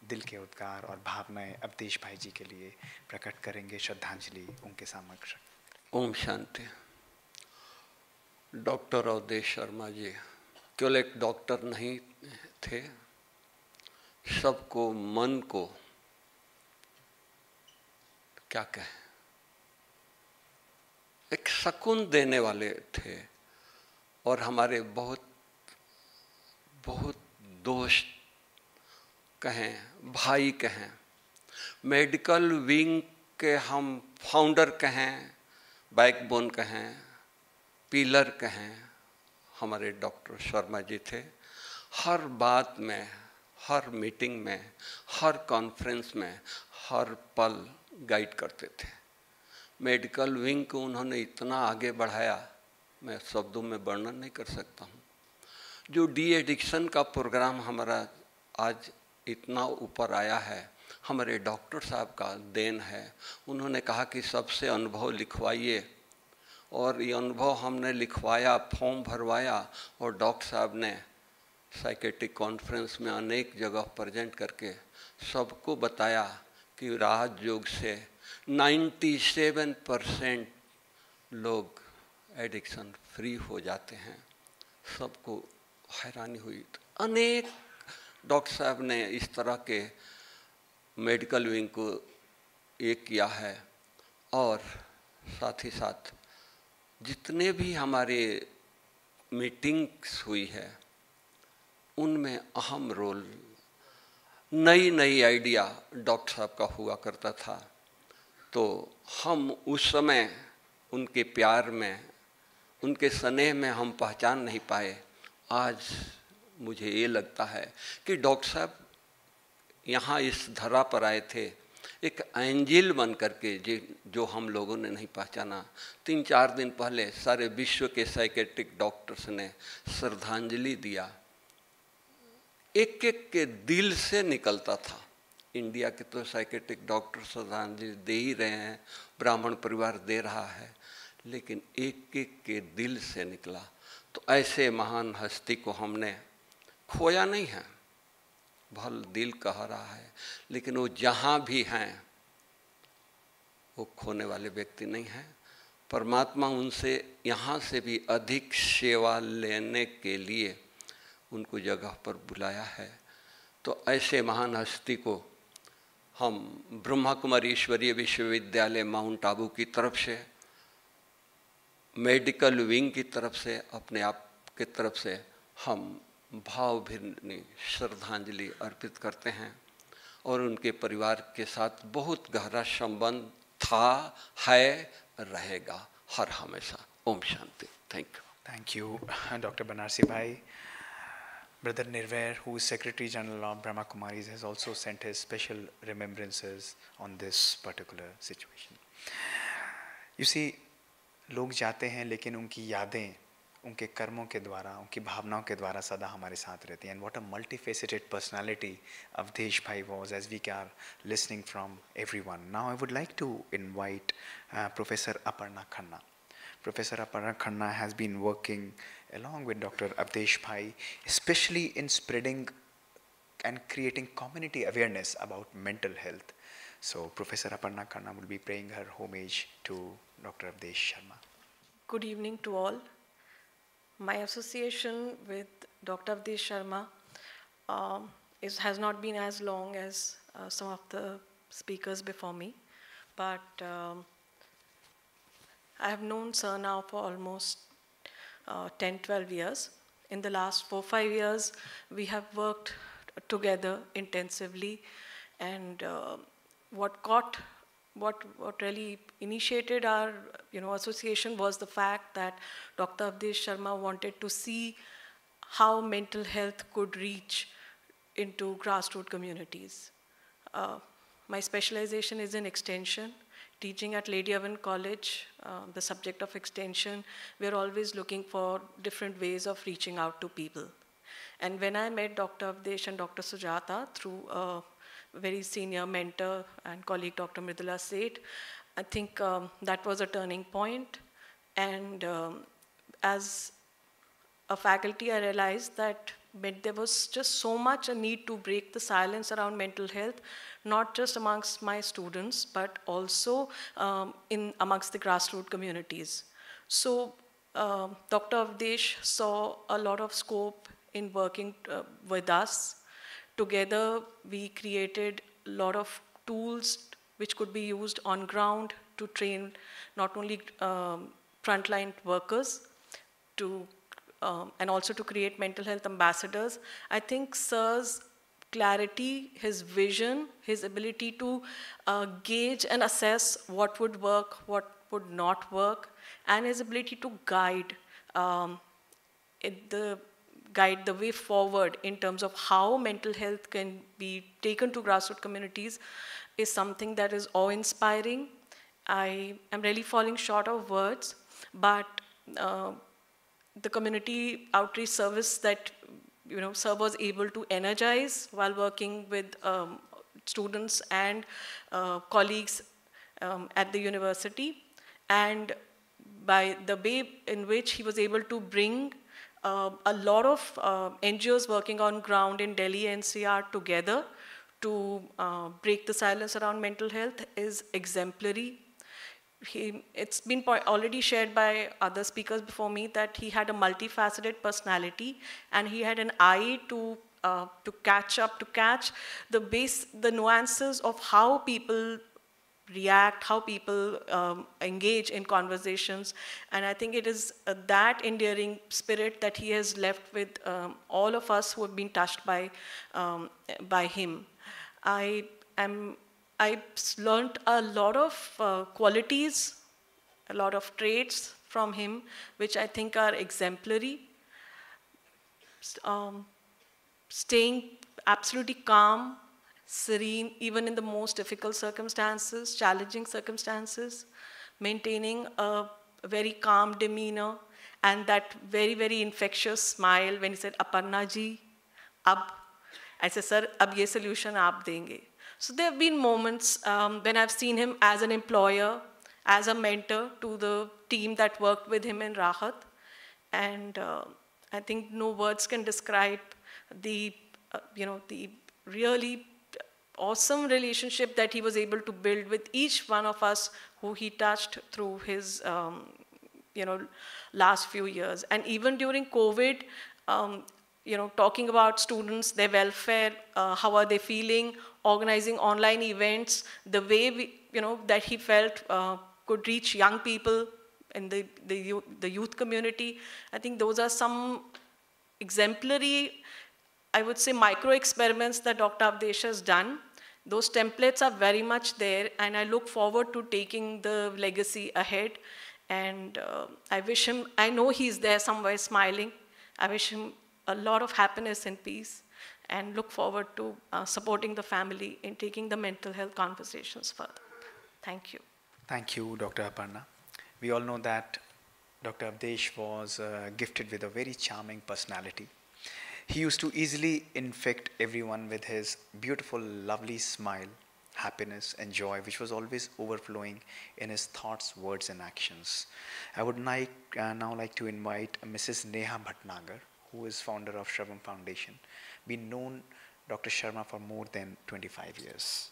दिल के उद्गार और भावनाएं अवधेश भाई जी के लिए प्रकट करेंगे, श्रद्धांजलि उनके समक्ष। ओम शांति। डॉक्टर अवधेश शर्मा जी केवल एक डॉक्टर नहीं थे, सबको मन को क्या कहें, एक सुकून देने वाले थे और हमारे बहुत दोस्त कहें, भाई कहें, मेडिकल विंग के हम फाउंडर कहें, बैकबोन कहें, पिलर कहें, हमारे डॉक्टर शर्मा जी थे। हर बात में, हर मीटिंग में, हर कॉन्फ्रेंस में, हर पल गाइड करते थे। मेडिकल विंग को उन्होंने इतना आगे बढ़ाया, मैं शब्दों में वर्णन नहीं कर सकता हूँ। जो डी एडिक्शन का प्रोग्राम हमारा आज इतना ऊपर आया है, हमारे डॉक्टर साहब का देन है। उन्होंने कहा कि सबसे अनुभव लिखवाइए, और ये अनुभव हमने लिखवाया, फॉर्म भरवाया, और डॉक्टर साहब ने साइकेट्रिक कॉन्फ्रेंस में अनेक जगह प्रेजेंट करके सबको बताया कि राजयोग से 97% लोग एडिक्शन फ्री हो जाते हैं। सबको हैरानी हुई। अनेक डॉक्टर साहब ने इस तरह के मेडिकल विंग को ये किया है, और साथ ही साथ जितने भी हमारे मीटिंग्स हुई है उनमें अहम रोल, नई आइडिया डॉक्टर साहब का हुआ करता था। तो हम उस समय उनके प्यार में, उनके स्नेह में हम पहचान नहीं पाए। आज मुझे ये लगता है कि डॉक्टर साहब यहाँ इस धरा पर आए थे एक एंजिल बन करके, जो हम लोगों ने नहीं पहचाना। 3-4 दिन पहले सारे विश्व के साइकेट्रिक डॉक्टर्स ने श्रद्धांजलि दिया। एक के दिल से निकलता था। इंडिया के तो साइकेट्रिक डॉक्टर श्रद्धांजलि दे ही रहे हैं, ब्राह्मण परिवार दे रहा है, लेकिन एक के दिल से निकला। तो ऐसे महान हस्ती को हमने खोया नहीं है, भल दिल कह रहा है, लेकिन वो जहाँ भी हैं वो खोने वाले व्यक्ति नहीं हैं। परमात्मा उनसे यहाँ से भी अधिक सेवा लेने के लिए उनको जगह पर बुलाया है। तो ऐसे महान हस्ती को हम ब्रह्मा कुमारी ईश्वरीय विश्वविद्यालय माउंट आबू की तरफ से, मेडिकल विंग की तरफ से, अपने आप की तरफ से हम भावभीनी श्रद्धांजलि अर्पित करते हैं। और उनके परिवार के साथ बहुत गहरा संबंध था, है, रहेगा हर हमेशा। ओम शांति। Thank you. Thank you doctor Banarasi भाई। Brother Nirvair, who is Secretary General of Brahma Kumaris, has also sent his special remembrances on this particular situation. You see, लोग जाते हैं लेकिन उनकी यादें उनके कर्मों के द्वारा, उनकी भावनाओं के द्वारा सदा हमारे साथ रहती हैं. And what a multifaceted personality Avdesh Bhai was, as we are listening from everyone. Now I would like to invite Professor Aparna Khanna. Professor Aparna Khanna has been working along with Dr. Avdesh Bhai, especially in spreading and creating community awareness about mental health. So Professor Aparna Khanna will be paying her homage to Dr. Avdesh Sharma. Good evening to all. My association with Dr. Avdesh Sharma has not been as long as some of the speakers before me, but I have known Sir now for almost 10-12 years. In the last 4-5 years, we have worked together intensively, and what really initiated our association was the fact that Dr. Avdesh Sharma wanted to see how mental health could reach into grassroots communities. My specialization is in extension. Teaching at Lady Irwin College, the subject of extension, we're always looking for different ways of reaching out to people. And when I met Dr. Avdesh and Dr. Sujata through a very senior mentor and colleague, Dr. Mridula Seth, I think that was a turning point. And as a faculty, I realized that there was just so much a need to break the silence around mental health, not just amongst my students, but also amongst the grassroots communities. So Dr. Avdesh saw a lot of scope in working with us. Together, we created a lot of tools which could be used on ground to train not only frontline workers and also to create mental health ambassadors. I think Sir's clarity, his vision, his ability to gauge and assess what would work, what would not work, and his ability to guide the way forward in terms of how mental health can be taken to grassroots communities is something that is awe-inspiring. I am really falling short of words, but the community outreach service that Sir was able to energize while working with students and colleagues at the university, and by the way in which he was able to bring a lot of NGOs working on ground in Delhi NCR together to break the silence around mental health is exemplary. It's been already shared by other speakers before me that he had a multifaceted personality, and he had an eye to catch the nuances of how people react, how people engage in conversations. And I think it is that endearing spirit that he has left with all of us who have been touched by him. I learned a lot of qualities, a lot of traits from him, which I think are exemplary. Staying absolutely calm, serene, even in the most difficult circumstances, challenging circumstances, maintaining a very calm demeanor, and that very, very infectious smile when he said, "Aparna ji, I said, sir, ab ye solution aap denge." So there have been moments when I've seen him as an employer, as a mentor to the team that worked with him in Rahat. And I think no words can describe the really awesome relationship that he was able to build with each one of us who he touched through his last few years. And even during COVID, talking about students, their welfare, how are they feeling, organizing online events, the way that he felt could reach young people in the youth community. I think those are some exemplary, I would say, micro experiments that Dr. Avdesh has done. Those templates are very much there, and I look forward to taking the legacy ahead. And I wish him, I know he's there somewhere smiling. I wish him a lot of happiness and peace, and look forward to supporting the family in taking the mental health conversations further. Thank you. Thank you, Dr. Aparna. We all know that Dr. Avdesh was gifted with a very charming personality. He used to easily infect everyone with his beautiful, lovely smile, happiness and joy, which was always overflowing in his thoughts, words and actions. I would now like to invite Mrs. Neha Bhatnagar, who is founder of Shravam Foundation. Been known Dr. Sharma for more than 25 years.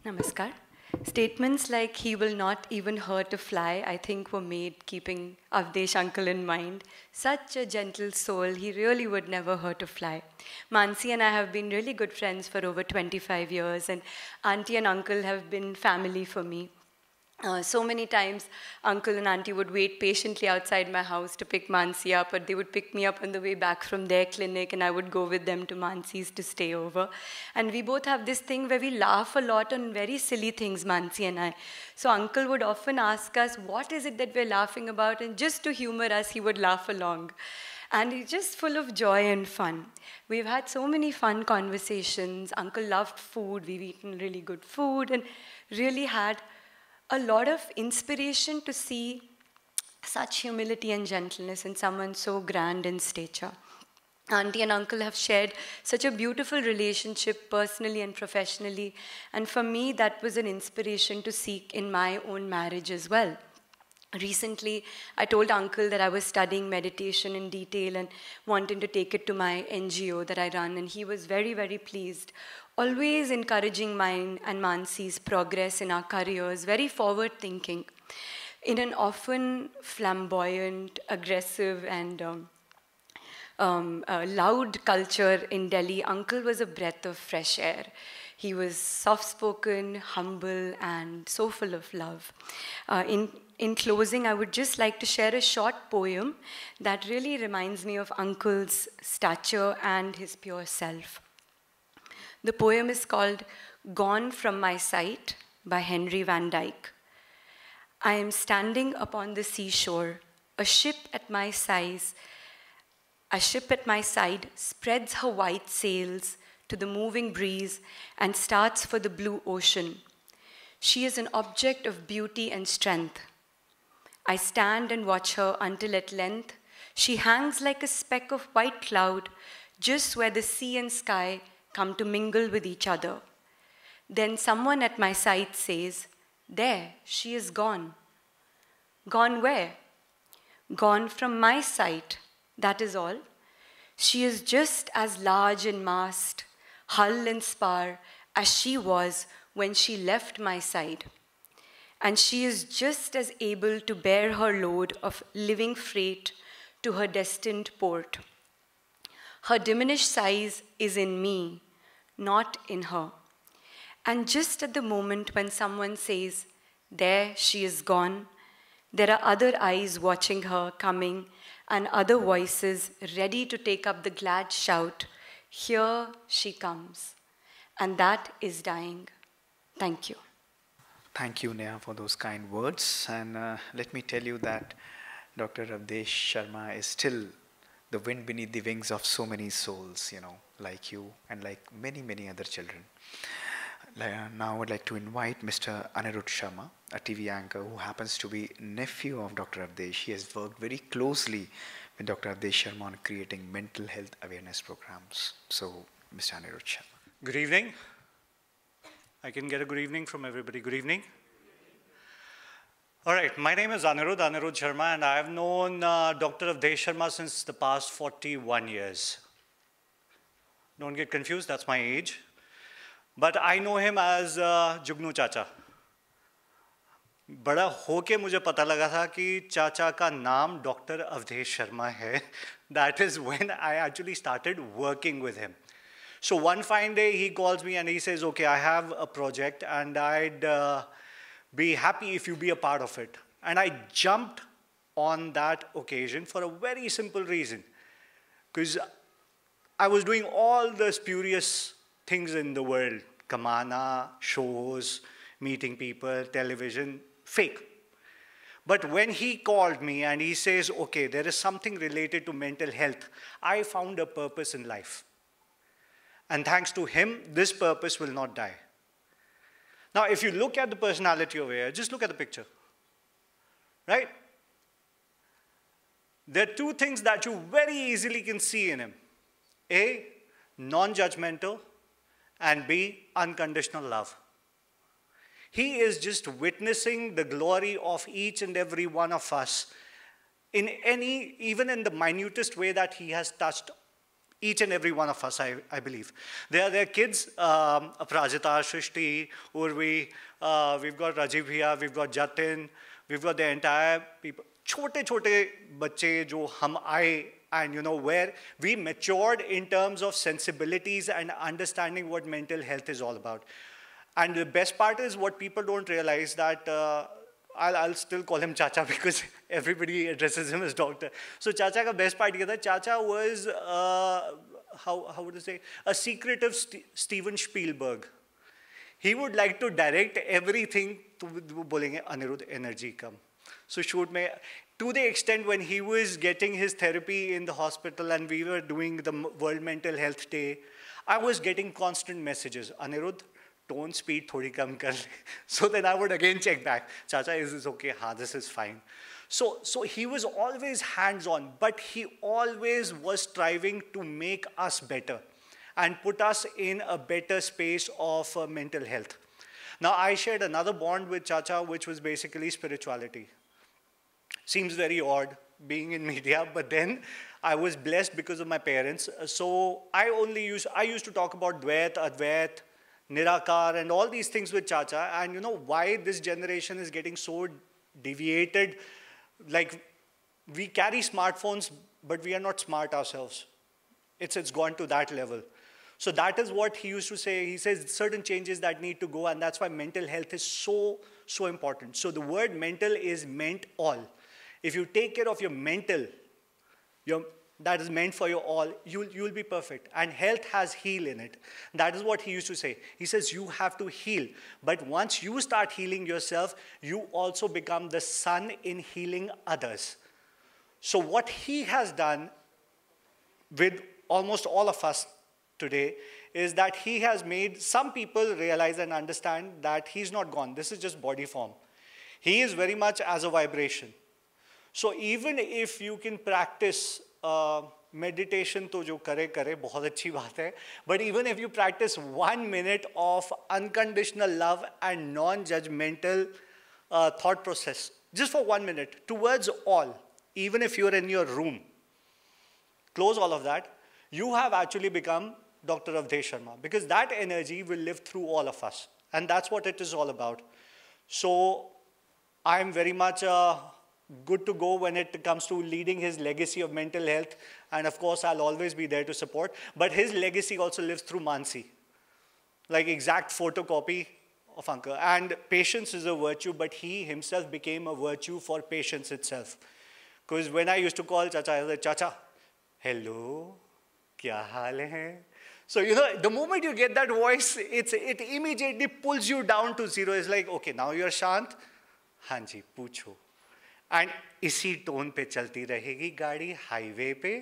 Namaskar. Statements like "he will not even hurt a fly" I think were made keeping Avdesh uncle in mind. Such a gentle soul, he really would never hurt a fly. Mansi and I have been really good friends for over 25 years, and auntie and uncle have been family for me. So many times, uncle and auntie would wait patiently outside my house to pick Mansi up, or they would pick me up on the way back from their clinic, and I would go with them to Mansi's to stay over. And we both have this thing where we laugh a lot on very silly things, Mansi and I. So uncle would often ask us, what is it that we're laughing about? And just to humor us, he would laugh along. And he's just full of joy and fun. We've had so many fun conversations. Uncle loved food. We've eaten really good food and really had a lot of inspiration to see such humility and gentleness in someone so grand in stature. Auntie and uncle have shared such a beautiful relationship personally and professionally, and for me that was an inspiration to seek in my own marriage as well. Recently, I told uncle that I was studying meditation in detail and wanting to take it to my NGO that I run, and he was very, very pleased, always encouraging mine and Mansi's progress in our careers, very forward-thinking. In an often flamboyant, aggressive, and loud culture in Delhi, uncle was a breath of fresh air. He was soft-spoken, humble, and so full of love. In closing, I would just like to share a short poem that really reminds me of uncle's stature and his pure self. The poem is called "Gone from My Sight" by Henry Van Dyke. I am standing upon the seashore, a ship at my side spreads her white sails to the moving breeze and starts for the blue ocean. She is an object of beauty and strength. I stand and watch her until at length she hangs like a speck of white cloud just where the sea and sky come to mingle with each other. Then someone at my side says, "There, she is gone." Gone where? Gone from my sight, that is all. She is just as large in mast, hull and spar as she was when she left my side. And she is just as able to bear her load of living freight to her destined port. Her diminished size is in me, not in her. And just at the moment when someone says, "There, she is gone," there are other eyes watching her coming and other voices ready to take up the glad shout, "Here she comes." And that is dying. Thank you. Thank you, Neha, for those kind words. And let me tell you that Dr. Avdesh Sharma is still the wind beneath the wings of so many souls, like you and like many, many other children. Now I would like to invite Mr. Anirudh Sharma, a TV anchor who happens to be nephew of Dr. Avdesh. He has worked very closely with Dr. Avdesh Sharma on creating mental health awareness programs. So, Mr. Anirudh Sharma. Good evening. I can get a good evening from everybody. Good evening. All right, my name is Anirudh Sharma, and I've known Dr. Avdesh Sharma since the past 41 years. Don't get confused, that's my age. But I know him as Jugnu Chacha. बड़ा होके मुझे पता लगा था कि चाचा का नाम डॉक्टर अवधेश शर्मा है. That is when I actually started working with him. So one fine day he calls me and he says, "Okay, I have a project and I'd be happy if you be a part of it." And I jumped on that occasion for a very simple reason. Because I was doing all the spurious things in the world. Kamana, shows, meeting people, television, fake. But when he called me and he says, okay, there is something related to mental health, I found a purpose in life. And thanks to him, this purpose will not die. Now, if you look at the personality over here, just look at the picture, right? There are two things that you very easily can see in him. A, non-judgmental, and B, unconditional love. He is just witnessing the glory of each and every one of us in any, even in the minutest way that he has touched each and every one of us, I believe. There are kids, Aprajita, Shrishti, Urvi, we've got Rajiv here, we've got Jatin, we've got the entire people. Chote bacche jo hum aaye, and you know, where we matured in terms of sensibilities and understanding what mental health is all about. And the best part is what people don't realize that, I'll still call him Chacha because everybody addresses him as doctor. So Chacha ka best part ye tha, Chacha was, how would I say, a secretive Steven Spielberg. He would like to direct everything to bolenge Anirudh energy come. So shoot me, to the extent when he was getting his therapy in the hospital and we were doing the World Mental Health Day, I was getting constant messages, Anirudh, tone speed thodi kam kar le. So then I would again check back, Chacha, is this okay? Ha, this is fine. So he was always hands-on, but he always was striving to make us better and put us in a better space of mental health. Now, I shared another bond with Chacha, which was basically spirituality. Seems very odd being in media, but then I was blessed because of my parents. So I used to talk about Dvait, Advait, Nirakar, and all these things with Chacha. And you know why this generation is getting so deviated? Like, we carry smartphones, but we are not smart ourselves. It's gone to that level. So that is what he used to say. He says certain changes that need to go, and that's why mental health is so important. So the word mental is meant all. If you take care of your mental, that is meant for your all, you'll be perfect. And health has heal in it. That is what he used to say. He says you have to heal. But once you start healing yourself, you also become the sun in healing others. So what he has done with almost all of us today is that he has made some people realize and understand that he's not gone. This is just body form. He is very much as a vibration. So even if you can practice meditation, to jo kare, bahut achhi baat hai. But even if you practice 1 minute of unconditional love and non-judgmental thought process, just for 1 minute, towards all, even if you're in your room, close all of that, you have actually become Dr. Avdesh Sharma, because that energy will live through all of us. And that's what it is all about. So I'm very much good to go when it comes to leading his legacy of mental health. And of course, I'll always be there to support. But his legacy also lives through Mansi, like exact photocopy of Anka. And patience is a virtue, but he himself became a virtue for patience itself. Because when I used to call Chacha, I was like, Chacha, hello, kya haal hai? So, you know, the moment you get that voice, it immediately pulls you down to zero. It's like, okay, now you're Shant. Hanji, पूछो. And इसी tone पे चलती रहेगी गाड़ी highway पे,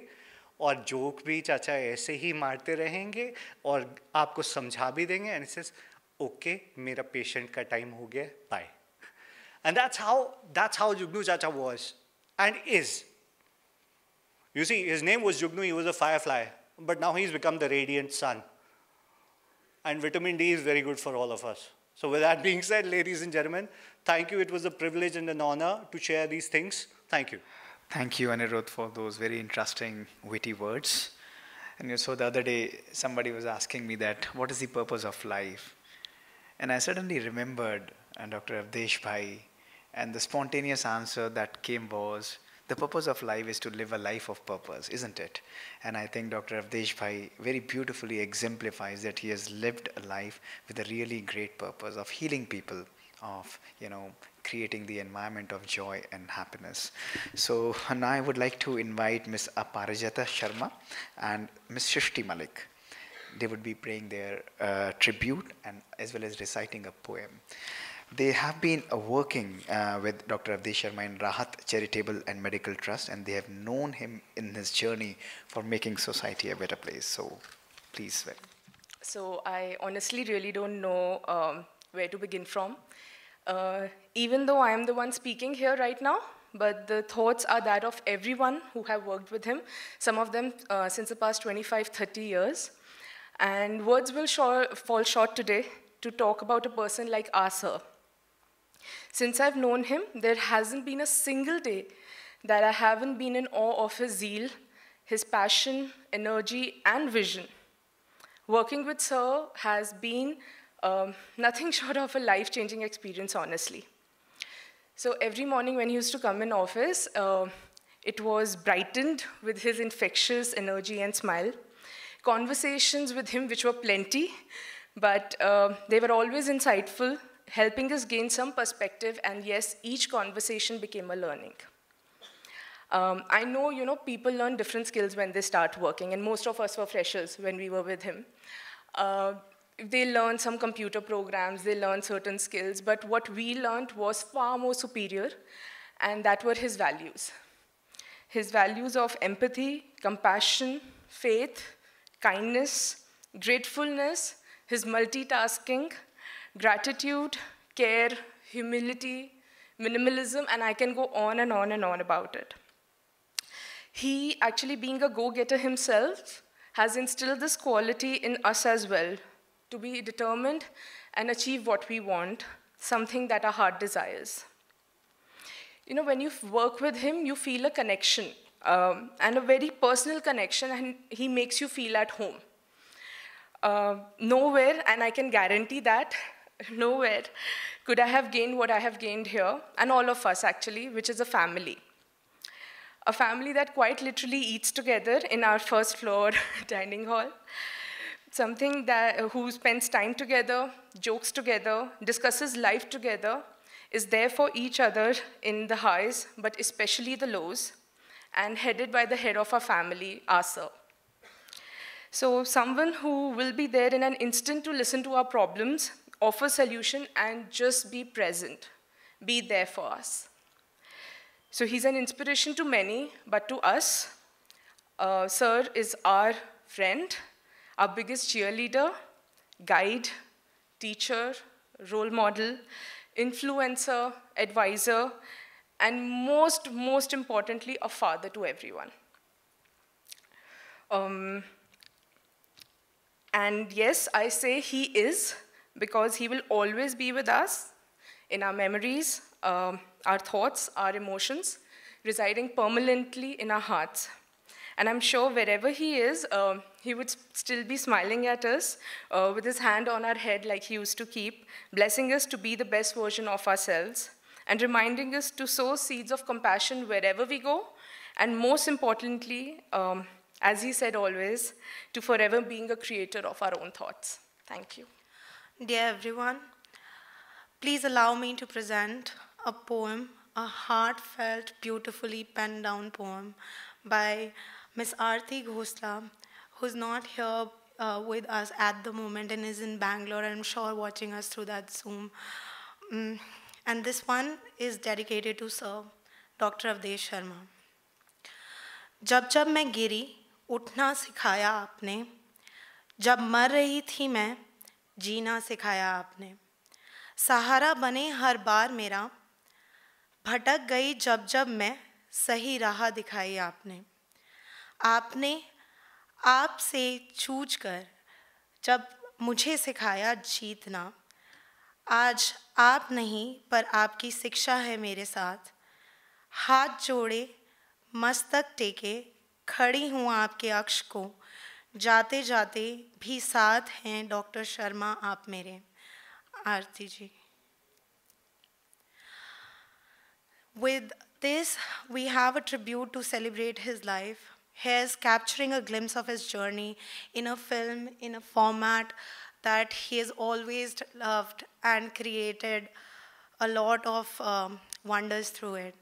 और joke भी चाचा ऐसे ही मारते रहेंगे और आपको समझा भी देंगे. And it says, okay, मेरा patient का time हो गया, bye. And that's how Jugnu Chacha was and is. You see, his name was Jugnu, he was a firefly, but now he's become the radiant sun. And vitamin D is very good for all of us. So with that being said, ladies and gentlemen, thank you. It was a privilege and an honor to share these things. Thank you. Thank you, Anirudh, for those very interesting, witty words. And so the other day, somebody was asking me that, what is the purpose of life? And I suddenly remembered Dr. Avdesh Bhai, and the spontaneous answer that came was, the purpose of life is to live a life of purpose, isn't it? And I think Dr. Avdesh Bhai very beautifully exemplifies that he has lived a life with a really great purpose of healing people, of, creating the environment of joy and happiness. So now I would like to invite Ms. Aparajita Sharma and Ms. Shrishti Malik. They would be praying their tribute and as well as reciting a poem. They have been working with Dr. Avdesh Sharma in Rahat Charitable and Medical Trust, and they have known him in his journey for making society a better place. So, please. So I honestly really don't know where to begin from. Even though I am the one speaking here right now, but the thoughts are that of everyone who have worked with him, some of them since the past 25, 30 years. And words will fall short today to talk about a person like our sir. Since I've known him, there hasn't been a single day that I haven't been in awe of his zeal, his passion, energy, and vision. Working with Sir has been nothing short of a life-changing experience, honestly. So every morning when he used to come in office, it was brightened with his infectious energy and smile. Conversations with him, which were plenty, but they were always insightful, helping us gain some perspective, and yes, each conversation became a learning. I know, people learn different skills when they start working, and most of us were freshers when we were with him. They learn some computer programs, they learn certain skills, but what we learned was far more superior, and that were his values. His values of empathy, compassion, faith, kindness, gratefulness, his multitasking, gratitude, care, humility, minimalism, and I can go on and on and on about it. He, actually being a go-getter himself, has instilled this quality in us as well, to be determined and achieve what we want, something that our heart desires. When you work with him, you feel a connection, and a very personal connection, and he makes you feel at home. Nowhere, and I can guarantee that, nowhere could I have gained what I have gained here, and all of us actually, which is a family. A family that quite literally eats together in our first floor dining hall. Something who spends time together, jokes together, discusses life together, is there for each other in the highs, but especially the lows, and headed by the head of our family, our sir. So someone who will be there in an instant to listen to our problems, offer solution, and just be present, be there for us. So he's an inspiration to many, but to us, Sir is our friend, our biggest cheerleader, guide, teacher, role model, influencer, advisor, and most importantly, a father to everyone. And yes, I say he is, because he will always be with us in our memories, our thoughts, our emotions, residing permanently in our hearts. And I'm sure wherever he is, he would still be smiling at us with his hand on our head like he used to keep, blessing us to be the best version of ourselves, and reminding us to sow seeds of compassion wherever we go, and most importantly, as he said always, to forever being a creator of our own thoughts. Thank you. Dear everyone, please allow me to present a poem, a heartfelt, beautifully penned down poem by Miss Aarti Ghosla, who's not here with us at the moment and is in Bangalore, I'm sure watching us through that Zoom. And this one is dedicated to Sir Dr. Avdesh Sharma. जब जब मैं गिरी उठना सिखाया आपने, जब मर रही थी मैं जीना सिखाया आपने, सहारा बने हर बार मेरा, भटक गई जब जब मैं सही राह दिखाई आपने, आपने आपसे चूझ कर जब मुझे सिखाया जीतना, आज आप नहीं पर आपकी शिक्षा है मेरे साथ, हाथ जोड़े मस्तक टेके खड़ी हूँ आपके अक्ष को, जाते जाते भी साथ हैं डॉक्टर शर्मा आप मेरे. आरती जी. With this, we have a tribute to celebrate his life. Here's capturing a glimpse of his journey in a film, in a format that he has always loved and created a lot of wonders through it.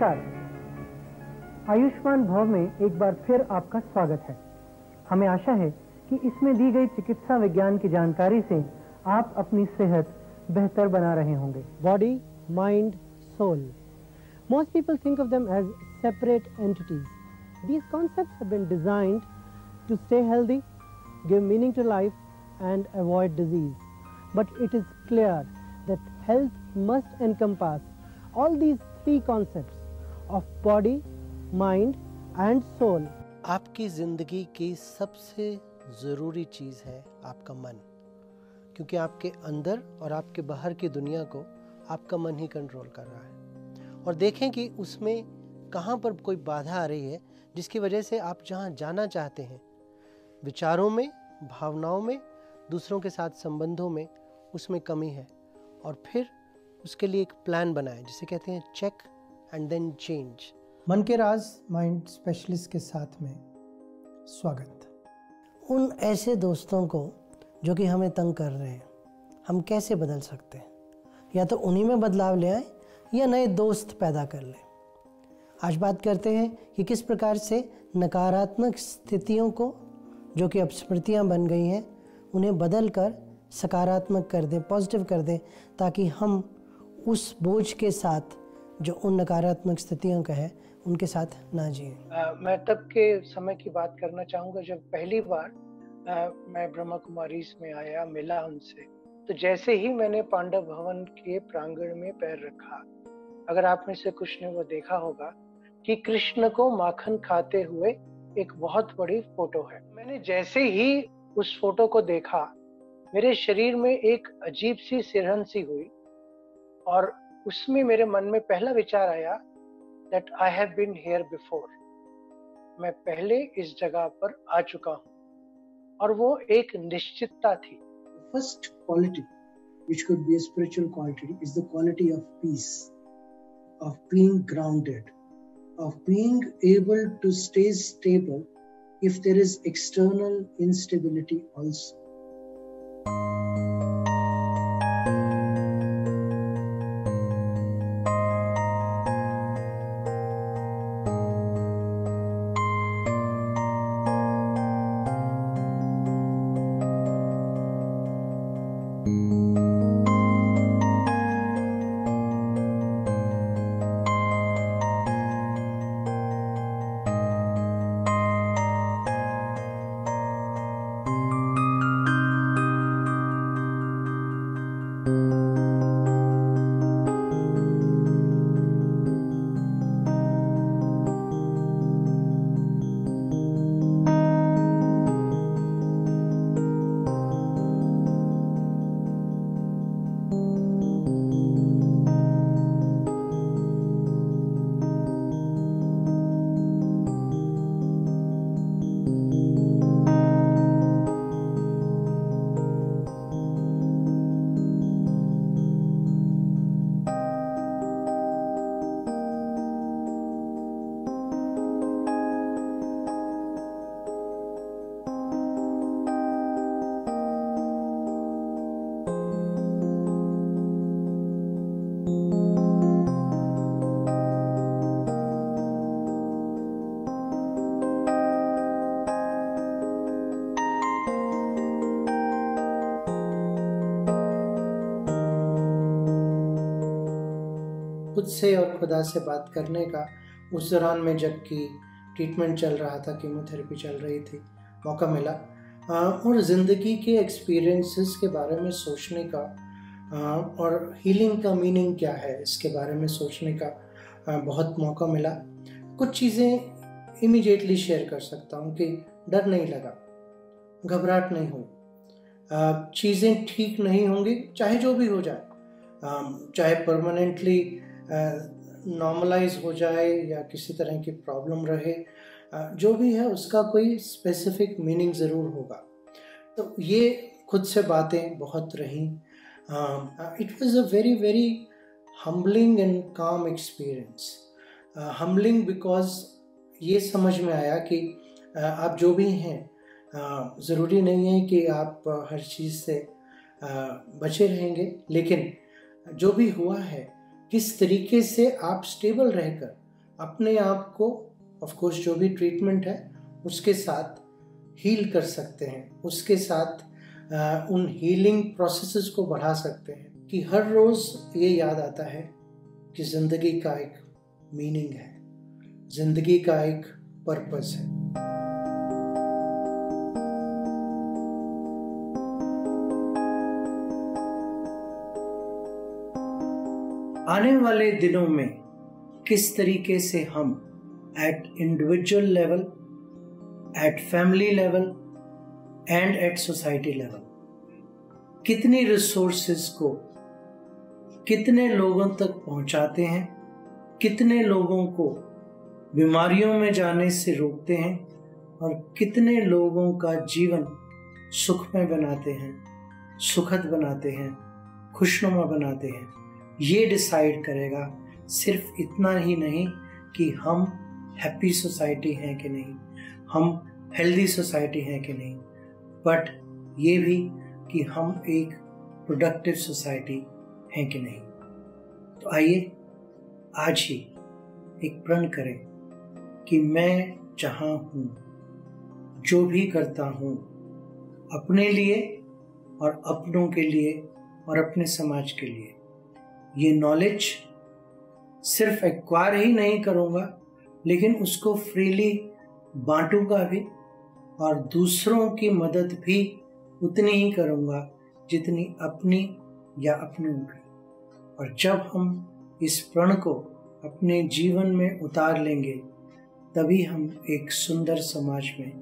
नमस्कार, आयुष्मान भव में एक बार फिर आपका स्वागत है। हमें आशा है कि इसमें दी गई चिकित्सा विज्ञान की जानकारी से आप अपनी सेहत बेहतर बना रहे होंगे। Body, mind, soul. Most people think of them as separate entities. These concepts have been designed to stay healthy, give meaning to life, and avoid disease. But it is clear that health must encompass all these three concepts of body, mind, and soul. आपकी ज़िंदगी की सबसे ज़रूरी चीज़ है आपका मन, क्योंकि आपके अंदर और आपके बाहर की दुनिया को आपका मन ही कंट्रोल कर रहा है। और देखें कि उसमें कहाँ पर कोई बाधा आ रही है जिसकी वजह से आप जहाँ जाना चाहते हैं, विचारों में, भावनाओं में, दूसरों के साथ संबंधों में, उसमें कमी है। और फिर उसके लिए एक प्लान बनाएं जिसे कहते हैं चेक एंड देन चेंज। मन के राज माइंड स्पेशलिस्ट के साथ में स्वागत। उन ऐसे दोस्तों को जो कि हमें तंग कर रहे हैं, हम कैसे बदल सकते हैं? या तो उन्हीं में बदलाव ले आए या नए दोस्त पैदा कर लें। आज बात करते हैं कि किस प्रकार से नकारात्मक स्थितियों को, जो कि अब स्मृतियाँ बन गई हैं, उन्हें बदल कर सकारात्मक कर दें, पॉजिटिव कर दें, ताकि हम उस बोझ के साथ जो उन नकारात्मक स्थितियों का है उनके साथ ना जिए। मैं तब के समय की बात करना चाहूँगा जब पहली बार मैं ब्रह्मा कुमारीज में आया, मिला उनसे। तो जैसे ही मैंने पांडव भवन के प्रांगण में पैर रखा, अगर आप में से कुछ ने वो देखा होगा कि कृष्ण को माखन खाते हुए एक बहुत बड़ी फोटो है। मैंने जैसे ही उस फोटो को देखा, मेरे शरीर में एक अजीब सी सिरहन सी हुई और उसमें मेरे मन में पहला विचार आया that I have been here before. मैं पहले इस जगह पर आ चुका हूँ और वो एक निश्चितता थी। First quality, which could be a spiritual quality, is the quality of peace, of being grounded, of being able to stay stable if there is external instability also. खुद से और खुदा से बात करने का उस दौरान में जबकि ट्रीटमेंट चल रहा था, कीमोथेरेपी चल रही थी, मौका मिला और ज़िंदगी के एक्सपीरियंसेस के बारे में सोचने का और हीलिंग का मीनिंग क्या है इसके बारे में सोचने का बहुत मौका मिला। कुछ चीज़ें इमीडिएटली शेयर कर सकता हूँ कि डर नहीं लगा, घबराहट नहीं हुई, चीज़ें ठीक नहीं होंगी चाहे जो भी हो जाए, चाहे परमानेंटली नॉर्मलाइज हो जाए या किसी तरह की प्रॉब्लम रहे, जो भी है उसका कोई स्पेसिफिक मीनिंग ज़रूर होगा। तो ये खुद से बातें बहुत रहीं। It was a very very humbling and काम एक्सपीरियंस। हम्बलिंग बिकॉज ये समझ में आया कि आप जो भी हैं, ज़रूरी नहीं है कि आप हर चीज़ से बचे रहेंगे, लेकिन जो भी हुआ है किस तरीके से आप स्टेबल रहकर अपने आप को ऑफ कोर्स जो भी ट्रीटमेंट है उसके साथ हील कर सकते हैं, उसके साथ उन हीलिंग प्रोसेसेस को बढ़ा सकते हैं कि हर रोज़ ये याद आता है कि ज़िंदगी का एक मीनिंग है, ज़िंदगी का एक पर्पस है। आने वाले दिनों में किस तरीके से हम at individual level, at family level and at society level कितनी रिसोर्सेज को कितने लोगों तक पहुंचाते हैं, कितने लोगों को बीमारियों में जाने से रोकते हैं और कितने लोगों का जीवन सुखमय बनाते हैं, सुखद बनाते हैं, खुशनुमा बनाते हैं, ये डिसाइड करेगा सिर्फ इतना ही नहीं कि हम हैप्पी सोसाइटी हैं कि नहीं, हम हेल्दी सोसाइटी हैं कि नहीं, बट ये भी कि हम एक प्रोडक्टिव सोसाइटी हैं कि नहीं। तो आइए आज ही एक प्रण करें कि मैं जहाँ हूँ, जो भी करता हूँ, अपने लिए और अपनों के लिए और अपने समाज के लिए, ये नॉलेज सिर्फ एक्वायर ही नहीं करूँगा लेकिन उसको फ्रीली बांटूंगा भी और दूसरों की मदद भी उतनी ही करूँगा जितनी अपनी या अपनों की। और जब हम इस प्रण को अपने जीवन में उतार लेंगे तभी हम एक सुंदर समाज में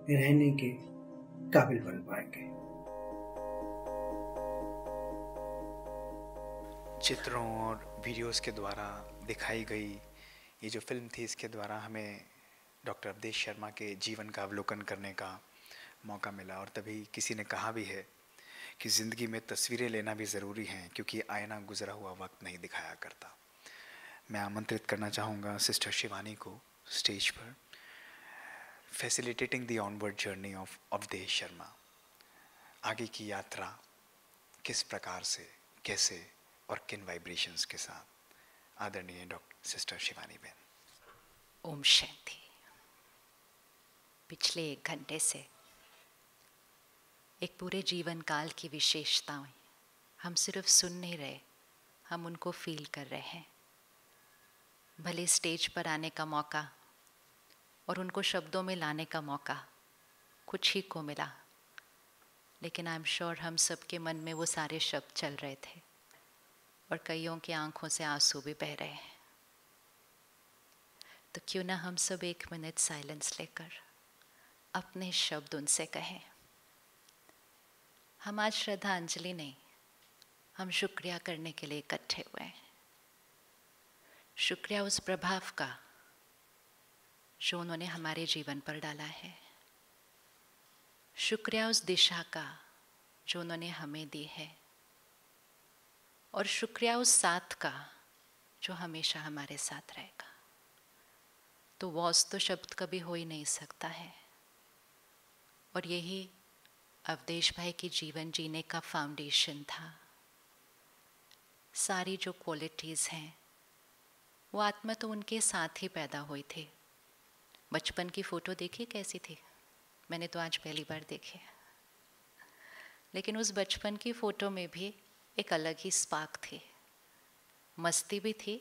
रहने के काबिल बन पाएंगे। चित्रों और वीडियोस के द्वारा दिखाई गई ये जो फिल्म थी, इसके द्वारा हमें डॉक्टर अवधेश शर्मा के जीवन का अवलोकन करने का मौका मिला। और तभी किसी ने कहा भी है कि ज़िंदगी में तस्वीरें लेना भी ज़रूरी हैं क्योंकि आईना गुजरा हुआ वक्त नहीं दिखाया करता। मैं आमंत्रित करना चाहूँगा सिस्टर शिवानी को स्टेज पर, facilitating the onward journey of Avdhesh Sharma. आगे की यात्रा किस प्रकार से, कैसे और किन वाइब्रेशंस के साथ। आदरणीय डॉक्टर सिस्टर शिवानी बहन। ओम शांति। पिछले 1 घंटे से एक पूरे जीवन काल की विशेषताएं हम सिर्फ सुन नहीं रहे, हम उनको फील कर रहे हैं। भले स्टेज पर आने का मौका और उनको शब्दों में लाने का मौका कुछ ही को मिला, लेकिन आई एम श्योर हम सब के मन में वो सारे शब्द चल रहे थे और कईयों की आंखों से आंसू भी बह रहे हैं। तो क्यों ना हम सब 1 मिनट साइलेंस लेकर अपने शब्द उनसे कहें। हम आज श्रद्धांजलि नहीं, हम शुक्रिया करने के लिए इकट्ठे हुए हैं। शुक्रिया उस प्रभाव का जो उन्होंने हमारे जीवन पर डाला है, शुक्रिया उस दिशा का जो उन्होंने हमें दी है, और शुक्रिया उस साथ का जो हमेशा हमारे साथ रहेगा। तो वॉस तो शब्द कभी हो ही नहीं सकता है, और यही अवधेश भाई की जीवन जीने का फाउंडेशन था। सारी जो क्वालिटीज़ हैं वो आत्मा तो उनके साथ ही पैदा हुई थी। बचपन की फ़ोटो देखी कैसी थी, मैंने तो आज पहली बार देखी, लेकिन उस बचपन की फ़ोटो में भी एक अलग ही स्पार्क थी। मस्ती भी थी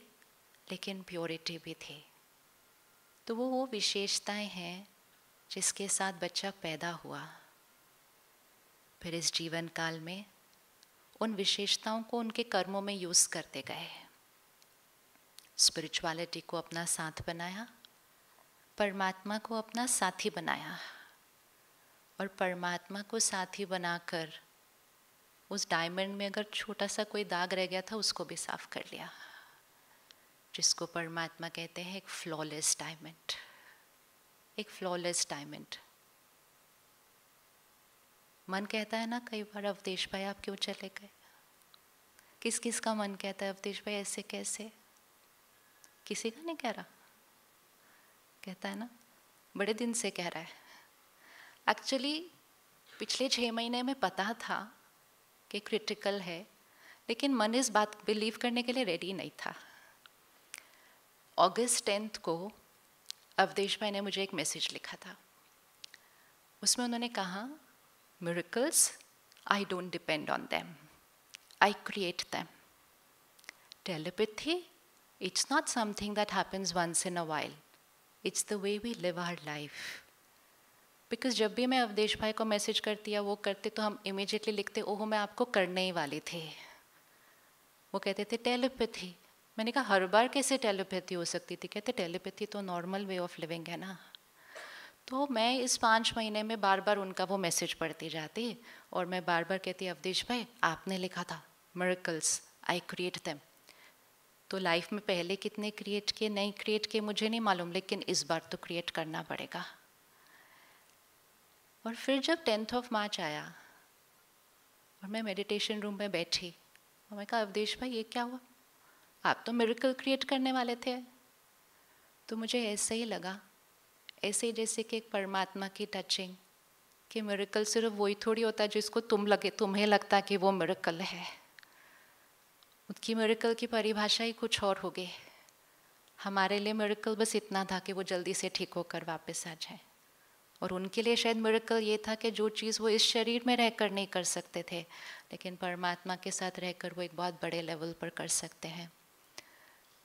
लेकिन प्योरिटी भी थी। तो वो विशेषताएं हैं जिसके साथ बच्चा पैदा हुआ, फिर इस जीवन काल में उन विशेषताओं को उनके कर्मों में यूज़ करते गए। स्पिरिचुअलिटी को अपना साथ बनाया, परमात्मा को अपना साथी बनाया, और परमात्मा को साथी बनाकर उस डायमंड में अगर छोटा सा कोई दाग रह गया था उसको भी साफ कर लिया, जिसको परमात्मा कहते हैं एक फ्लॉलेस डायमंड। एक फ्लॉलेस डायमंड। मन कहता है ना कई बार, अवधेश भाई आप क्यों चले गए? किस किस का मन कहता है अवधेश भाई ऐसे कैसे? किसी का नहीं कह रहा, कहता है ना, बड़े दिन से कह रहा है। एक्चुअली पिछले 6 महीने में पता था कि क्रिटिकल है, लेकिन मन इस बात बिलीव करने के लिए रेडी नहीं था। अगस्त 10 को अवधेश भाई ने मुझे एक मैसेज लिखा था. उसमें उन्होंने कहा, miracles, I don't depend on them. I create them. Telepathy, it's not something that happens once in a while. It's the way we live our life. Because जब भी मैं अवधेश भाई को मैसेज करती या वो करते तो हम इमीडिएटली लिखते, ओह मैं आपको करने ही वाली थी. वो कहते थे टेलीपैथी. मैंने कहा हर बार कैसे टेलीपैथी हो सकती थी? कहते टेलीपैथी तो नॉर्मल वे ऑफ लिविंग है ना. तो मैं इस 5 महीने में बार बार उनका वो मैसेज पढ़ती जाती और मैं बार बार कहती, अवधेश भाई आपने लिखा था मिरेकल्स, आई क्रिएट देम. तो लाइफ में पहले कितने क्रिएट किए नहीं क्रिएट किए मुझे नहीं मालूम, लेकिन इस बार तो क्रिएट करना पड़ेगा. और फिर जब 10 मार्च आया और मैं मेडिटेशन रूम में बैठी और मैं कहा, अवधेश भाई ये क्या हुआ? आप तो मिरेकल क्रिएट करने वाले थे. तो मुझे ऐसे ही लगा, ऐसे जैसे कि एक परमात्मा की टचिंग, कि मिरेकल सिर्फ वही थोड़ी होता है जिसको तुम्हें लगता कि वो मिरेकल है. उसकी मिरेकल की परिभाषा ही कुछ और हो गई. हमारे लिए मिरेकल बस इतना था कि वो जल्दी से ठीक होकर वापस आ जाए, और उनके लिए शायद मिरेकल ये था कि जो चीज़ वो इस शरीर में रहकर नहीं कर सकते थे, लेकिन परमात्मा के साथ रहकर वो एक बहुत बड़े लेवल पर कर सकते हैं.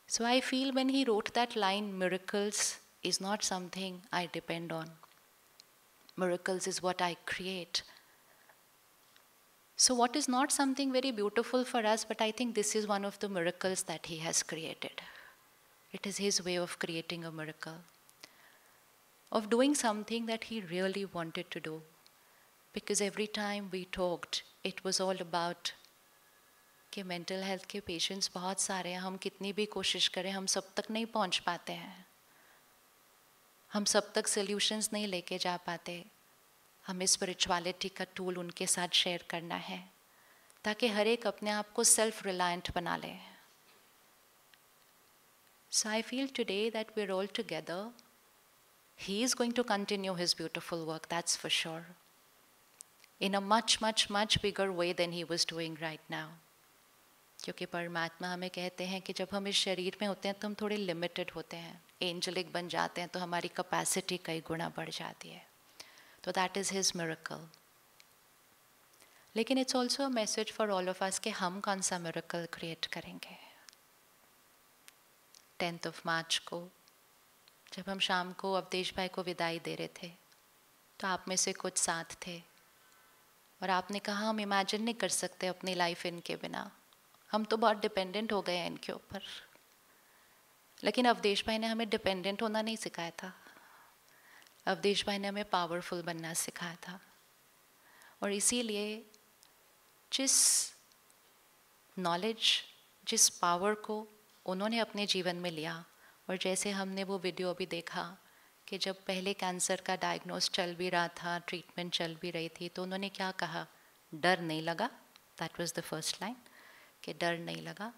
So I feel when he wrote that line, miracles is not something I depend on. Miracles is what I create. So what is not something very beautiful for us, but I think this is one of the miracles that he has created. It is his way of creating a miracle, of doing something that he really wanted to do. Because every time we talked, it was all about कि mental health के patients बहुत सारे हैं, हम कितनी भी कोशिश करें हम सब तक नहीं पहुंच पाते हैं, हम सब तक सॉल्यूशंस नहीं लेके जा पाते. हमें स्पिरिचुअलिटी का टूल उनके साथ शेयर करना है ताकि हर एक अपने आप को सेल्फ रिलायंट बना ले. So I feel today that we are all together. He is going to continue his beautiful work, that's for sure, in a much much much bigger way than he was doing right now. क्योंकि परमात्मा हमें कहते हैं कि जब हम इस शरीर में होते हैं तो हम थोड़े लिमिटेड होते हैं, एंजलिक बन जाते हैं तो हमारी कैपेसिटी कई गुना बढ़ जाती है. तो दैट इज़ हिज मिरेकल. लेकिन it's also a message for all of us कि हम कौन सा मिरेकल क्रिएट करेंगे. 10 मार्च को जब हम शाम को अवधेश भाई को विदाई दे रहे थे तो आप में से कुछ साथ थे और आपने कहा हम इमेजिन नहीं कर सकते अपनी लाइफ इनके बिना, हम तो बहुत डिपेंडेंट हो गए हैं इनके ऊपर. लेकिन अवधेश भाई ने हमें डिपेंडेंट होना नहीं सिखाया था, अवधेश भाई ने हमें पावरफुल बनना सिखाया था. और इसीलिए जिस नॉलेज, जिस पावर को उन्होंने अपने जीवन में लिया, और जैसे हमने वो वीडियो अभी देखा कि जब पहले कैंसर का डायग्नोस चल भी रहा था, ट्रीटमेंट चल भी रही थी, तो उन्होंने क्या कहा, डर नहीं लगा. That was the first line, कि डर नहीं लगा.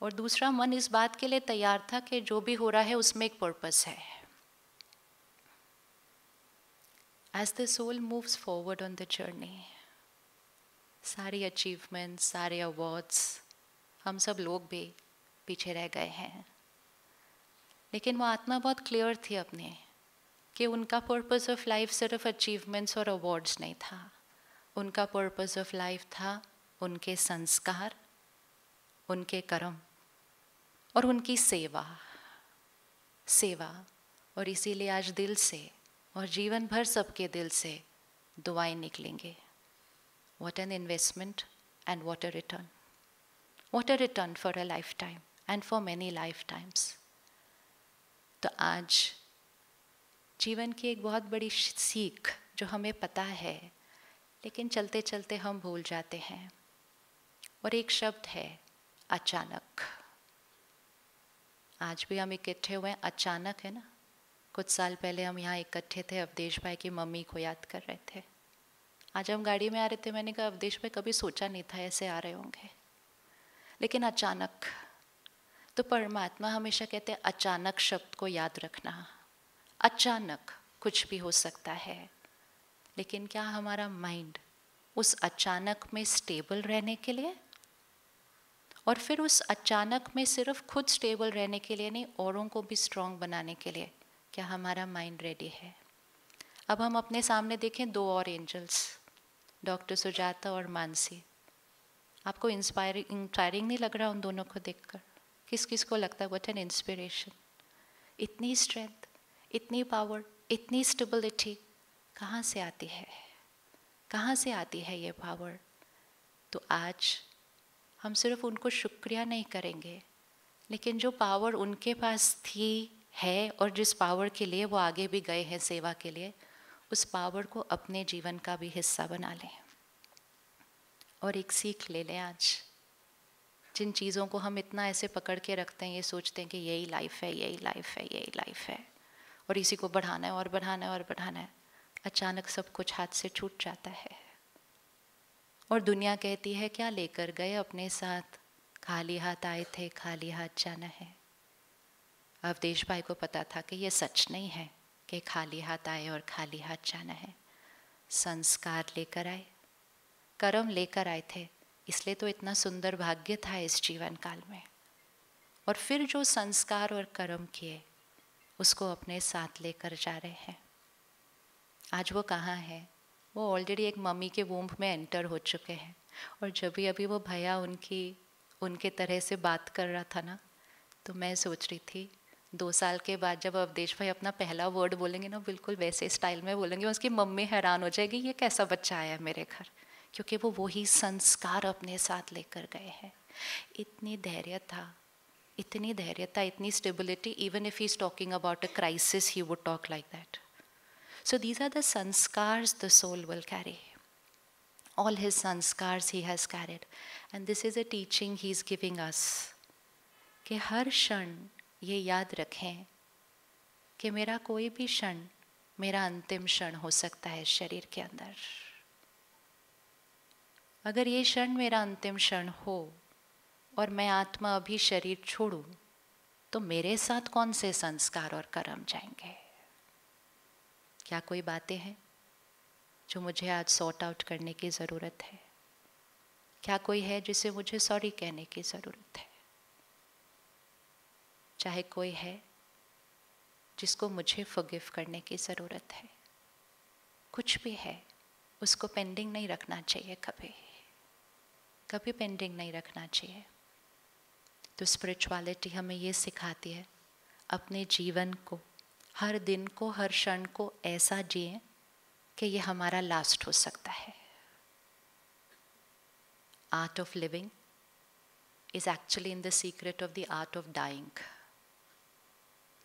और दूसरा, मन इस बात के लिए तैयार था कि जो भी हो रहा है उसमें एक पर्पस है. As the soul moves forward on the journey, सारी अचीवमेंट्स, सारे अवार्ड्स, हम सब लोग भी पीछे रह गए हैं. लेकिन वो आत्मा बहुत क्लियर थी अपने कि उनका पर्पस ऑफ लाइफ सिर्फ अचीवमेंट्स और अवार्ड्स नहीं था. उनका पर्पस ऑफ लाइफ था उनके संस्कार, उनके कर्म और उनकी सेवा. और इसीलिए आज दिल से और जीवन भर सबके दिल से दुआएं निकलेंगे. What an investment and what a return. What a return for a lifetime and for many lifetimes. तो आज जीवन की एक बहुत बड़ी सीख जो हमें पता है लेकिन चलते चलते हम भूल जाते हैं, और एक शब्द है अचानक. आज भी हम इकट्ठे हुए हैं, अचानक है ना. कुछ साल पहले हम यहाँ इकट्ठे थे, अवधेश भाई की मम्मी को याद कर रहे थे. आज हम गाड़ी में आ रहे थे, मैंने कहा अवधेश भाई कभी सोचा नहीं था ऐसे आ रहे होंगे, लेकिन अचानक. तो परमात्मा हमेशा कहते हैं अचानक शब्द को याद रखना. अचानक कुछ भी हो सकता है, लेकिन क्या हमारा माइंड उस अचानक में स्टेबल रहने के लिए और फिर उस अचानक में सिर्फ खुद स्टेबल रहने के लिए नहीं, औरों को भी स्ट्रॉन्ग बनाने के लिए क्या हमारा माइंड रेडी है? अब हम अपने सामने देखें 2 और एंजल्स, डॉक्टर सुजाता और मानसी। आपको इंस्पायरिंग नहीं लग रहा उन दोनों को देखकर? किस किस को लगता है व्हाट एन इंस्पिरेशन? इतनी स्ट्रेंथ, इतनी पावर, इतनी स्टेबिलिटी कहाँ से आती है? कहाँ से आती है ये पावर? तो आज हम सिर्फ उनको शुक्रिया नहीं करेंगे, लेकिन जो पावर उनके पास थी, है, और जिस पावर के लिए वो आगे भी गए हैं सेवा के लिए, उस पावर को अपने जीवन का भी हिस्सा बना लें और एक सीख ले लें। आज जिन चीज़ों को हम इतना ऐसे पकड़ के रखते हैं, ये सोचते हैं कि यही लाइफ है, यही लाइफ है, यही लाइफ है, और इसी को बढ़ाना है और बढ़ाना है और बढ़ाना है, अचानक सब कुछ हाथ से छूट जाता है और दुनिया कहती है क्या लेकर गए अपने साथ? खाली हाथ आए थे, खाली हाथ जाना है। अवधेश भाई को पता था कि ये सच नहीं है कि खाली हाथ आए और खाली हाथ जाना है। संस्कार लेकर आए, कर्म लेकर आए थे, इसलिए तो इतना सुंदर भाग्य था इस जीवन काल में। और फिर जो संस्कार और कर्म किए उसको अपने साथ लेकर जा रहे हैं। आज वो कहाँ है? वो ऑलरेडी एक मम्मी के वूम्ब में एंटर हो चुके हैं। और जब भी अभी वो भैया उनके तरह से बात कर रहा था ना, तो मैं सोच रही थी 2 साल के बाद जब अवधेश भाई अपना पहला वर्ड बोलेंगे ना, बिल्कुल वैसे स्टाइल में बोलेंगे, उसकी मम्मी हैरान हो जाएगी ये कैसा बच्चा आया मेरे घर, क्योंकि वो वही संस्कार अपने साथ लेकर गए हैं। इतनी धैर्य था, इतनी धैर्यता, इतनी stability. Even if he is talking about a crisis he would talk like that. So these are the sanskars the soul will carry. All his sanskars he has carried. And this is a teaching he is giving us. कि हर क्षण ये याद रखें कि मेरा कोई भी क्षण मेरा अंतिम क्षण हो सकता है शरीर के अंदर. अगर ये क्षण मेरा अंतिम क्षण हो और मैं आत्मा अभी शरीर छोड़ूं, तो मेरे साथ कौन से संस्कार और कर्म जाएंगे? क्या कोई बातें हैं जो मुझे आज सॉर्ट आउट करने की ज़रूरत है? क्या कोई है जिसे मुझे सॉरी कहने की ज़रूरत है? चाहे कोई है जिसको मुझे फॉरगिव करने की ज़रूरत है, कुछ भी है, उसको पेंडिंग नहीं रखना चाहिए, कभी कभी पेंडिंग नहीं रखना चाहिए. तो स्पिरिचुअलिटी हमें ये सिखाती है अपने जीवन को, हर दिन को, हर क्षण को ऐसा जिए कि ये हमारा लास्ट हो सकता है. Art of living is actually in the secret of the art of dying.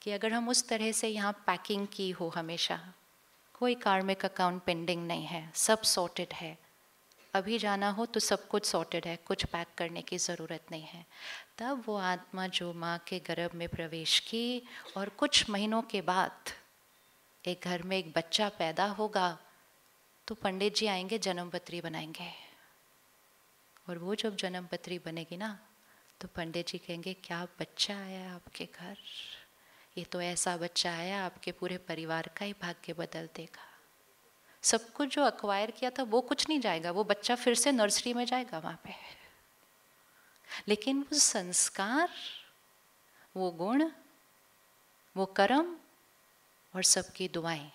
कि अगर हम उस तरह से यहाँ पैकिंग की हो, हमेशा कोई कार्मिक अकाउंट पेंडिंग नहीं है, सब सॉर्टेड है, अभी जाना हो तो सब कुछ सॉर्टेड है, कुछ पैक करने की ज़रूरत नहीं है, तब वो आत्मा जो माँ के गर्भ में प्रवेश की और कुछ महीनों के बाद एक घर में एक बच्चा पैदा होगा, तो पंडित जी आएंगे, जन्म पत्री बनाएंगे. और वो जब जन्म पत्री बनेगी ना, तो पंडित जी कहेंगे क्या बच्चा आया आपके घर, ये तो ऐसा बच्चा आया आपके पूरे परिवार का ही भाग्य बदल देगा. सब कुछ जो अक्वायर किया था वो कुछ नहीं जाएगा, वो बच्चा फिर से नर्सरी में जाएगा वहाँ पे. लेकिन वो संस्कार, वो गुण, वो कर्म और सबकी दुआएं,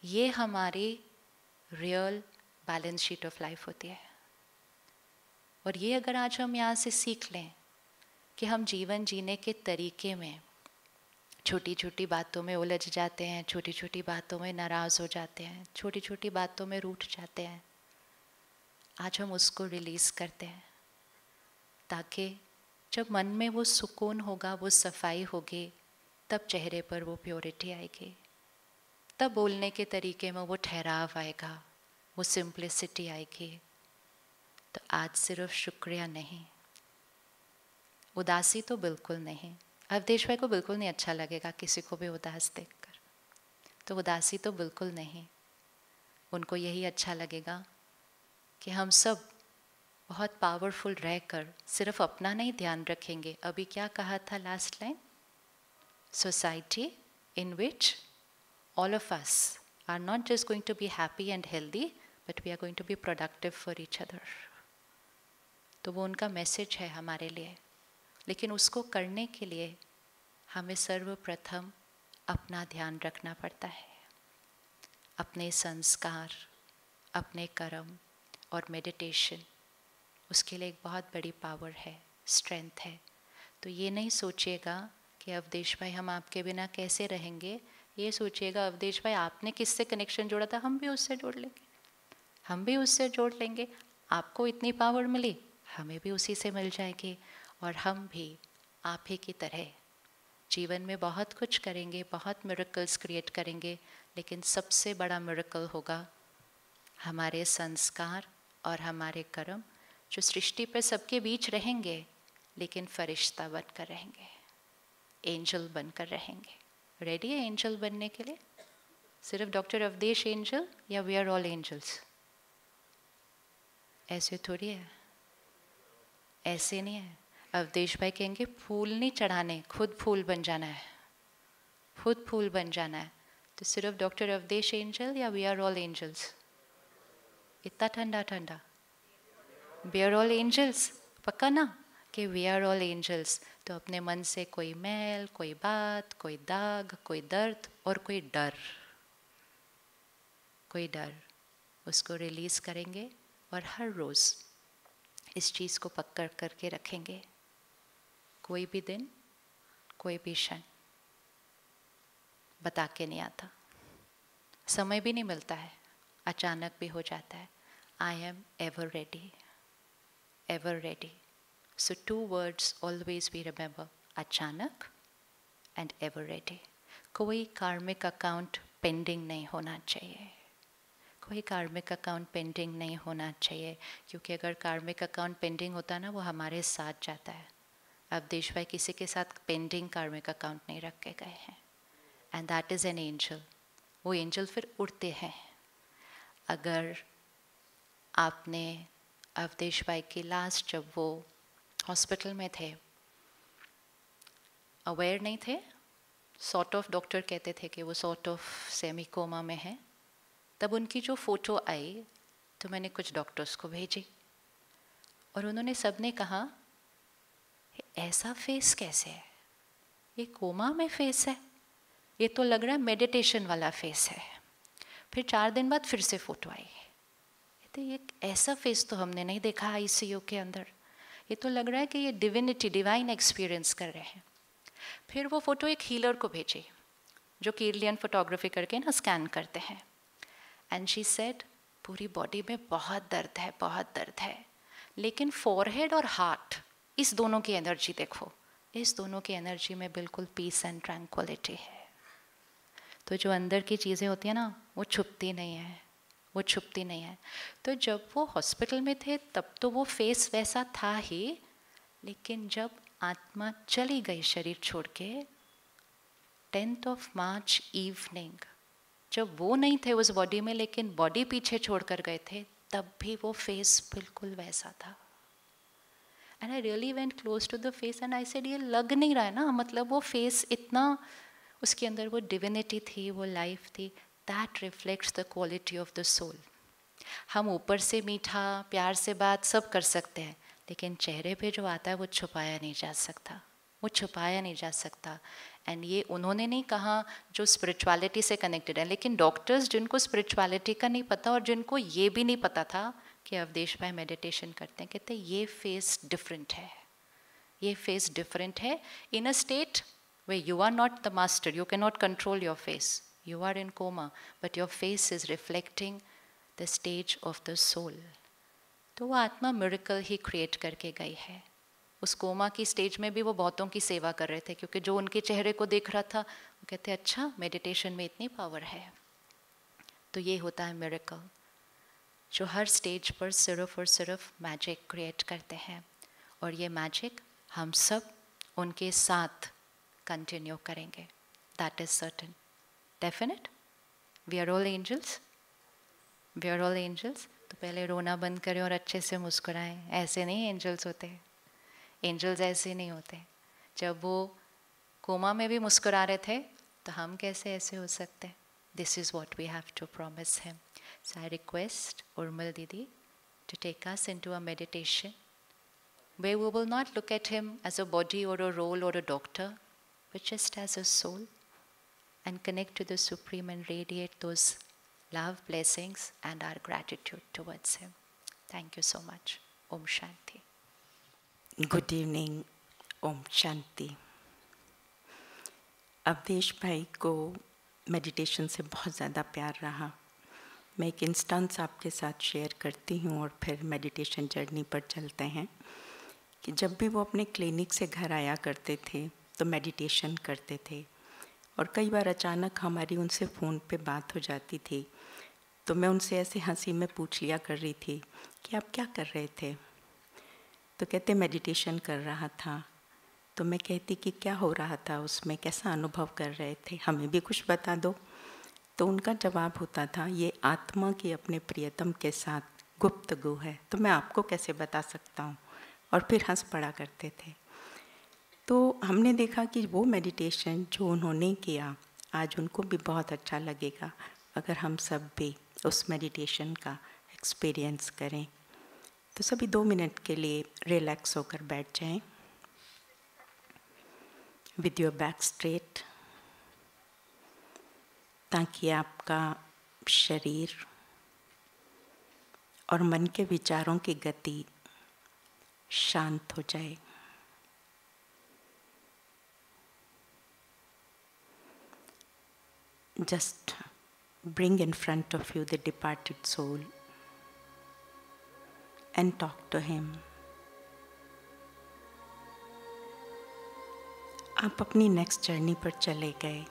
ये हमारी real balance sheet of life होती है. और ये अगर आज हम यहाँ से सीख लें कि हम जीवन जीने के तरीके में छोटी छोटी बातों में उलझ जाते हैं, छोटी छोटी बातों में नाराज़ हो जाते हैं, छोटी छोटी बातों में रूठ जाते हैं, आज हम उसको रिलीज़ करते हैं, ताकि जब मन में वो सुकून होगा, वो सफाई होगी, तब चेहरे पर वो प्योरिटी आएगी, तब बोलने के तरीके में वो ठहराव आएगा, वो सिंप्लिसिटी आएगी. तो आज सिर्फ शुक्रिया नहीं, उदासी तो बिल्कुल नहीं. अवधेश भाई को बिल्कुल नहीं अच्छा लगेगा किसी को भी उदास देखकर, तो उदासी तो बिल्कुल नहीं. उनको यही अच्छा लगेगा कि हम सब बहुत पावरफुल रहकर सिर्फ अपना नहीं ध्यान रखेंगे. अभी क्या कहा था last line? Society in which all of us are not just going to be happy and healthy, but we are going to be productive for each other. तो वो उनका मैसेज है हमारे लिए। लेकिन उसको करने के लिए हमें सर्वप्रथम अपना ध्यान रखना पड़ता है, अपने संस्कार, अपने कर्म और मेडिटेशन। उसके लिए एक बहुत बड़ी पावर है, स्ट्रेंथ है। तो ये नहीं सोचिएगा कि अवधेश भाई हम आपके बिना कैसे रहेंगे, ये सोचिएगा अवधेश भाई आपने किससे कनेक्शन जोड़ा था, हम भी उससे जोड़ लेंगे, हम भी उससे जोड़ लेंगे। आपको इतनी पावर मिली, हमें भी उसी से मिल जाएगी, और हम भी आप ही की तरह जीवन में बहुत कुछ करेंगे, बहुत मिरेकल्स क्रिएट करेंगे। लेकिन सबसे बड़ा मिरेकल होगा हमारे संस्कार और हमारे कर्म, जो सृष्टि पर सबके बीच रहेंगे लेकिन फरिश्ता बनकर रहेंगे, एंजल बनकर रहेंगे। रेडी है एंजल बनने के लिए? सिर्फ डॉक्टर अवधेश एंजल या वी आर ऑल एंजल्स? ऐसे थोड़ी है, ऐसे नहीं है। अवधेश भाई कहेंगे फूल नहीं चढ़ाने, खुद फूल बन जाना है, खुद फूल बन जाना है। तो सिर्फ डॉक्टर अवधेश एंजल या वी आर ऑल एंजल्स? इतना ठंडा ठंडा, वी आर ऑल एंजल्स, पक्का ना कि वी आर ऑल एंजल्स? तो अपने मन से कोई मैल, कोई बात, कोई दाग, कोई दर्द और कोई डर, कोई डर, उसको रिलीज करेंगे और हर रोज़ इस चीज़ को पकड़ करके रखेंगे। कोई भी दिन, कोई भी क्षण बता के नहीं आता, समय भी नहीं मिलता है, अचानक भी हो जाता है। I am ever ready, ever ready. So 2 words always we remember, अचानक and ever ready. कोई कार्मिक अकाउंट पेंडिंग नहीं होना चाहिए, कोई कार्मिक अकाउंट पेंडिंग नहीं होना चाहिए, क्योंकि अगर कार्मिक अकाउंट पेंडिंग होता ना, वो हमारे साथ जाता है। अवधेश भाई किसी के साथ पेंडिंग कार्मिक अकाउंट नहीं रख के गए हैं, and that is an angel. वो एंजल फिर उड़ते हैं। अगर आपने अवधेश भाई की लास्ट, जब वो हॉस्पिटल में थे, अवेयर नहीं थे, सॉर्ट ऑफ डॉक्टर कहते थे कि वो सॉर्ट ऑफ सेमी कोमा में है, तब उनकी जो फ़ोटो आई तो मैंने कुछ डॉक्टर्स को भेजी और उन्होंने सब ने कहा ऐसा फेस कैसे है, ये कोमा में फेस है, ये तो लग रहा है मेडिटेशन वाला फेस है। फिर 4 दिन बाद फिर से फ़ोटो आई, तो ये ऐसा फेस तो हमने नहीं देखा आईसीयू के अंदर, ये तो लग रहा है कि ये डिविनिटी, डिवाइन एक्सपीरियंस कर रहे हैं। फिर वो फ़ोटो एक हीलर को भेजी जो कीर्लियन फोटोग्राफी करके ना स्कैन करते हैं, एंड शी सेड पूरी बॉडी में बहुत दर्द है, बहुत दर्द है, लेकिन फॉरहेड और हार्ट, इस दोनों की एनर्जी देखो, इस दोनों की एनर्जी में बिल्कुल पीस एंड ट्रैंक्विलिटी है। तो जो अंदर की चीज़ें होती हैं ना, वो छुपती नहीं है, वो छुपती नहीं है। तो जब वो हॉस्पिटल में थे तब तो वो फेस वैसा था ही, लेकिन जब आत्मा चली गई शरीर छोड़ के 10th of March इवनिंग, जब वो नहीं थे उस बॉडी में लेकिन बॉडी पीछे छोड़ कर गए थे, तब भी वो फेस बिल्कुल वैसा था। And I really went close to the face and I said ये लग नहीं रहा है ना, मतलब वो फेस इतना, उसके अंदर वो डिविनिटी थी, वो लाइफ थी। That reflects the quality of the soul. हम ऊपर से मीठा प्यार से बात सब कर सकते हैं, लेकिन चेहरे पे जो आता है वो छुपाया नहीं जा सकता, वो छुपाया नहीं जा सकता। एंड ये उन्होंने नहीं कहा जो स्पिरिचुअलिटी से कनेक्टेड है, लेकिन डॉक्टर्स जिनको स्पिरिचुअलिटी का नहीं पता और जिनको ये भी नहीं पता था कि अवधेश भाई मेडिटेशन करते हैं, कहते हैं ये फेस डिफरेंट है, ये फेस डिफरेंट है। In a state way you are not the master, you can not control your face, you are in coma, but your face is reflecting the stage of the soul. तो वो आत्मा miracle ही create करके गई है। उस coma की stage में भी वो बहुतों की सेवा कर रहे थे, क्योंकि जो उनके चेहरे को देख रहा था वो कहते अच्छा मेडिटेशन में इतनी पावर है। तो ये होता है मिरेकल, जो हर स्टेज पर सिर्फ और सिर्फ मैजिक क्रिएट करते हैं, और ये मैजिक हम सब उनके साथ कंटिन्यू करेंगे। That is certain, definite. We are all angels, we are all angels. तो पहले रोना बंद करें और अच्छे से मुस्कुराएं। ऐसे नहीं एंजल्स होते, एंजल्स ऐसे नहीं होते। जब वो कोमा में भी मुस्कुरा रहे थे तो हम कैसे ऐसे हो सकते? This is what we have to promise him. So I request Urmil Didi to take us into a meditation where we will not look at him as a body or a role or a doctor, but just as a soul, and connect to the Supreme and radiate those love, blessings, and our gratitude towards him. Thank you so much. Om Shanti. Good evening. Om Shanti. Awadhesh भाई को meditation से बहुत ज़्यादा प्यार रहा. मैं एक instance आपके साथ शेयर करती हूँ और फिर मेडिटेशन जर्नी पर चलते हैं. कि जब भी वो अपने क्लिनिक से घर आया करते थे तो मेडिटेशन करते थे, और कई बार अचानक हमारी उनसे फ़ोन पे बात हो जाती थी, तो मैं उनसे ऐसे हंसी में पूछ लिया कर रही थी कि आप क्या कर रहे थे. तो कहते मेडिटेशन कर रहा था. तो मैं कहती कि क्या हो रहा था उसमें, कैसा अनुभव कर रहे थे, हमें भी कुछ बता दो. तो उनका जवाब होता था, ये आत्मा की अपने प्रियतम के साथ गुप्तगू है, तो मैं आपको कैसे बता सकता हूँ. और फिर हंस पड़ा करते थे. तो हमने देखा कि वो मेडिटेशन जो उन्होंने किया आज उनको भी बहुत अच्छा लगेगा अगर हम सब भी उस मेडिटेशन का एक्सपीरियंस करें. तो सभी 2 मिनट के लिए रिलैक्स होकर बैठ जाएं. विद योर बैक स्ट्रेट, ताकि आपका शरीर और मन के विचारों की गति शांत हो जाए. Just bring in front of you the departed soul and talk to him. आप अपनी नेक्स्ट जर्नी पर चले गए.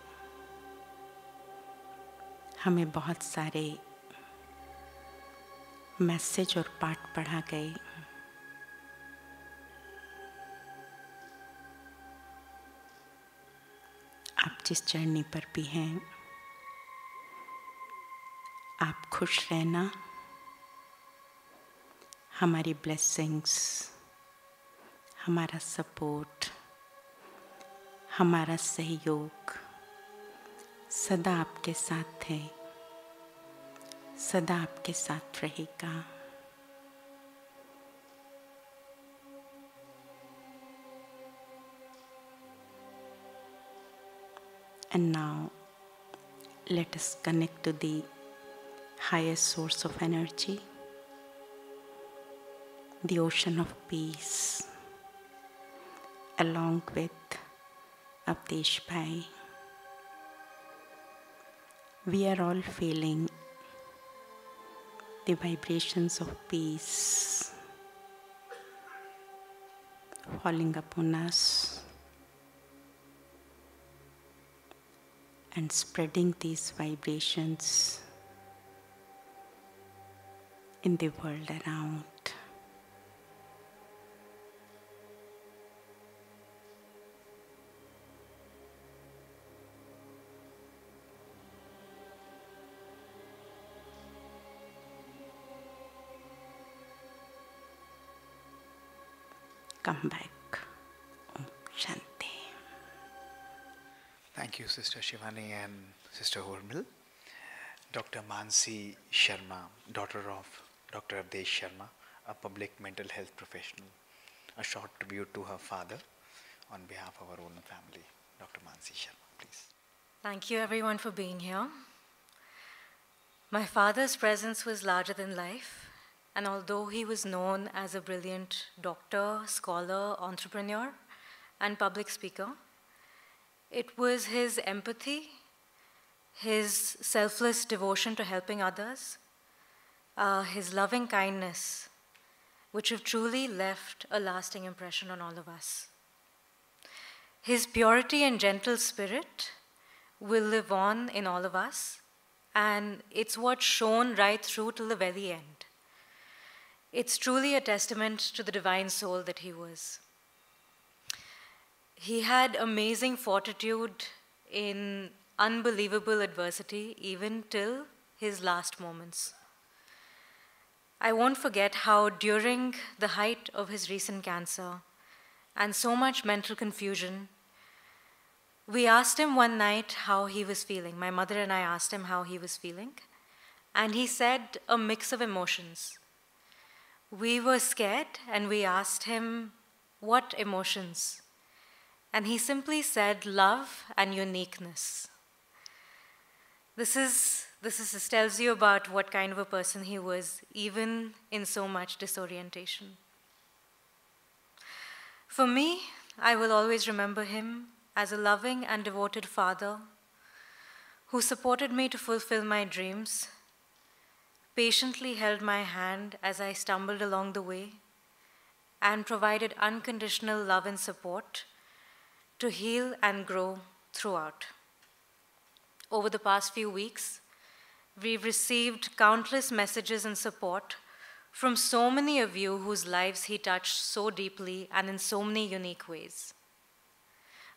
हमें बहुत सारे मैसेज और पाठ पढ़ा गए. आप जिस जर्नी पर भी हैं, आप खुश रहना. हमारी ब्लेसिंग्स, हमारा सपोर्ट, हमारा सहयोग सदा आपके साथ है, सदा आपके साथ रहेगा. And now let us connect to the highest source of energy, the ocean of peace, along with Avdesh Bhai. We are all feeling the vibrations of peace falling upon us and spreading these vibrations in the world around. Come back. Om Shanti. Thank you, Sister Shivani and Sister Hormil. Dr. Mansi Sharma, daughter of Dr. Avdesh Sharma, a public mental health professional. A short tribute to her father on behalf of our own family. Dr. Mansi Sharma, please. Thank you everyone for being here. My father's presence was larger than life. And although he was known as a brilliant doctor, scholar, entrepreneur, and public speaker, it was his empathy, his selfless devotion to helping others, his loving kindness, which have truly left a lasting impression on all of us. His purity and gentle spirit will live on in all of us, and it's what shone right through till the very end. It's truly a testament to the divine soul that he was. He had amazing fortitude in unbelievable adversity, even till his last moments. I won't forget how during the height of his recent cancer and so much mental confusion, we asked him one night how he was feeling. My mother and I asked him how he was feeling, and he said a mix of emotions. We were scared, and we asked him What emotions? And he simply said, love and uniqueness. This tells you about what kind of a person he was, even in so much disorientation. For me, I will always remember him as a loving and devoted father who supported me to fulfill my dreams, patiently held my hand as I stumbled along the way, and provided unconditional love and support to heal and grow throughout. Over the past few weeks, we've received countless messages and support from so many of you whose lives he touched so deeply and in so many unique ways.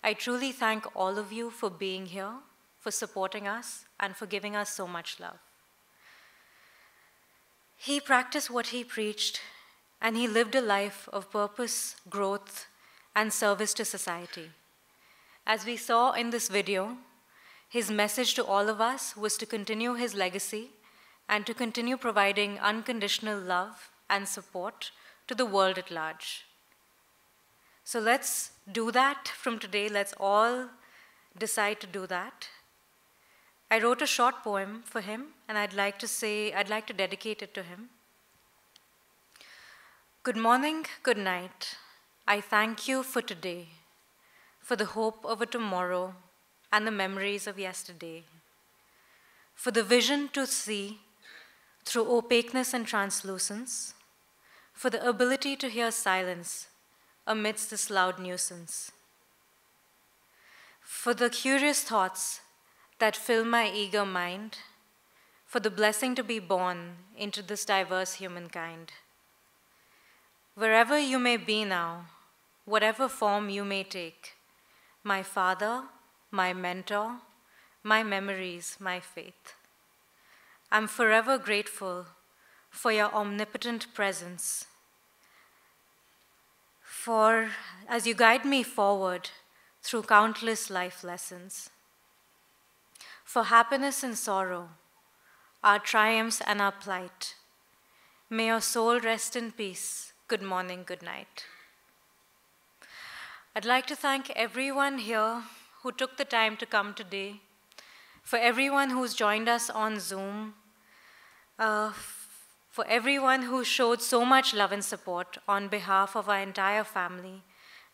I truly thank all of you for being here, for supporting us, and for giving us so much love. He practiced what he preached, and he lived a life of purpose, growth, and service to society. As we saw in this video, his message to all of us was to continue his legacy and to continue providing unconditional love and support to the world at large. So let's do that from today. Let's all decide to do that. I wrote a short poem for him, and I'd like to dedicate it to him. Good morning, good night. I thank you for today, for the hope of a tomorrow and the memories of yesterday, for the vision to see through opaqueness and translucence, for the ability to hear silence amidst this loud nuisance, for the curious thoughts that fill my eager mind, for the blessing to be born into this diverse humankind. Wherever you may be now, whatever form you may take, my father, my mentor, my memories, my faith. I'm forever grateful for your omnipotent presence, for as you guide me forward through countless life lessons, for happiness and sorrow, our triumphs and our plight. May your soul rest in peace. Good morning, good night. I'd like to thank everyone here who took the time to come today, for everyone who's joined us on Zoom, for everyone who showed so much love and support on behalf of our entire family,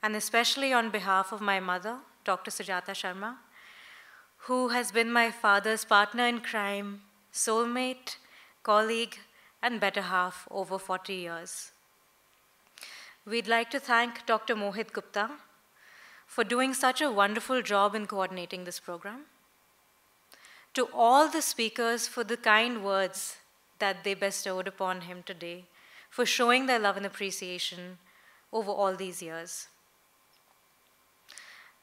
and especially on behalf of my mother, Dr. Sujata Sharma, who has been my father's partner in crime, soulmate, colleague, and better half over 40 years. We'd like to thank Dr. Mohit Gupta for doing such a wonderful job in coordinating this program. To all the speakers for the kind words that they bestowed upon him today, for showing their love and appreciation over all these years.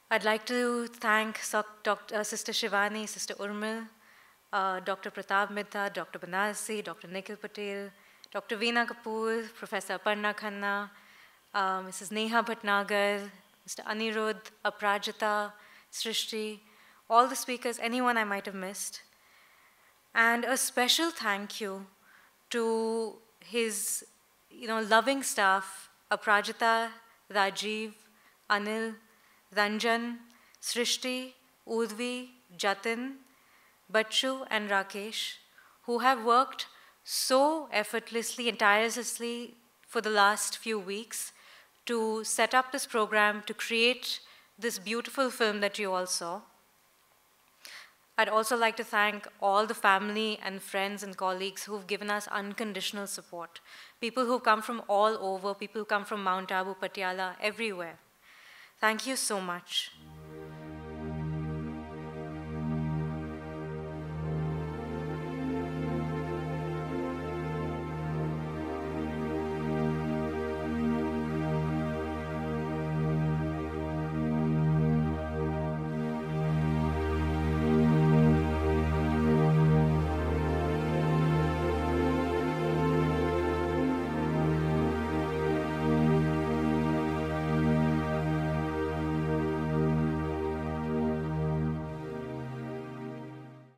I'd like to thank Sister Shivani, Sister Urmil, Dr. Pratap Mitra, Dr. Banarsi, Dr. Nikhil Patel, Dr. Veena Kapoor, Professor Aparna Khanna, Mrs. Neha Bhatnagar, Mr. Anirudh, Aprajita, Srishti, all the speakers, anyone I might have missed. And a special thank you to his loving staff, Aprajita, Rajiv, Anil, Ranjan, Srishti, Urvi, Jatin, Bachu, and Rakesh, who have worked so effortlessly and tirelessly for the last few weeks to set up this program, to create this beautiful film that you all saw. I'd also like to thank all the family and friends and colleagues who've given us unconditional support. People who've come from all over, people who come from Mount Abu, Patiala, everywhere. Thank you so much.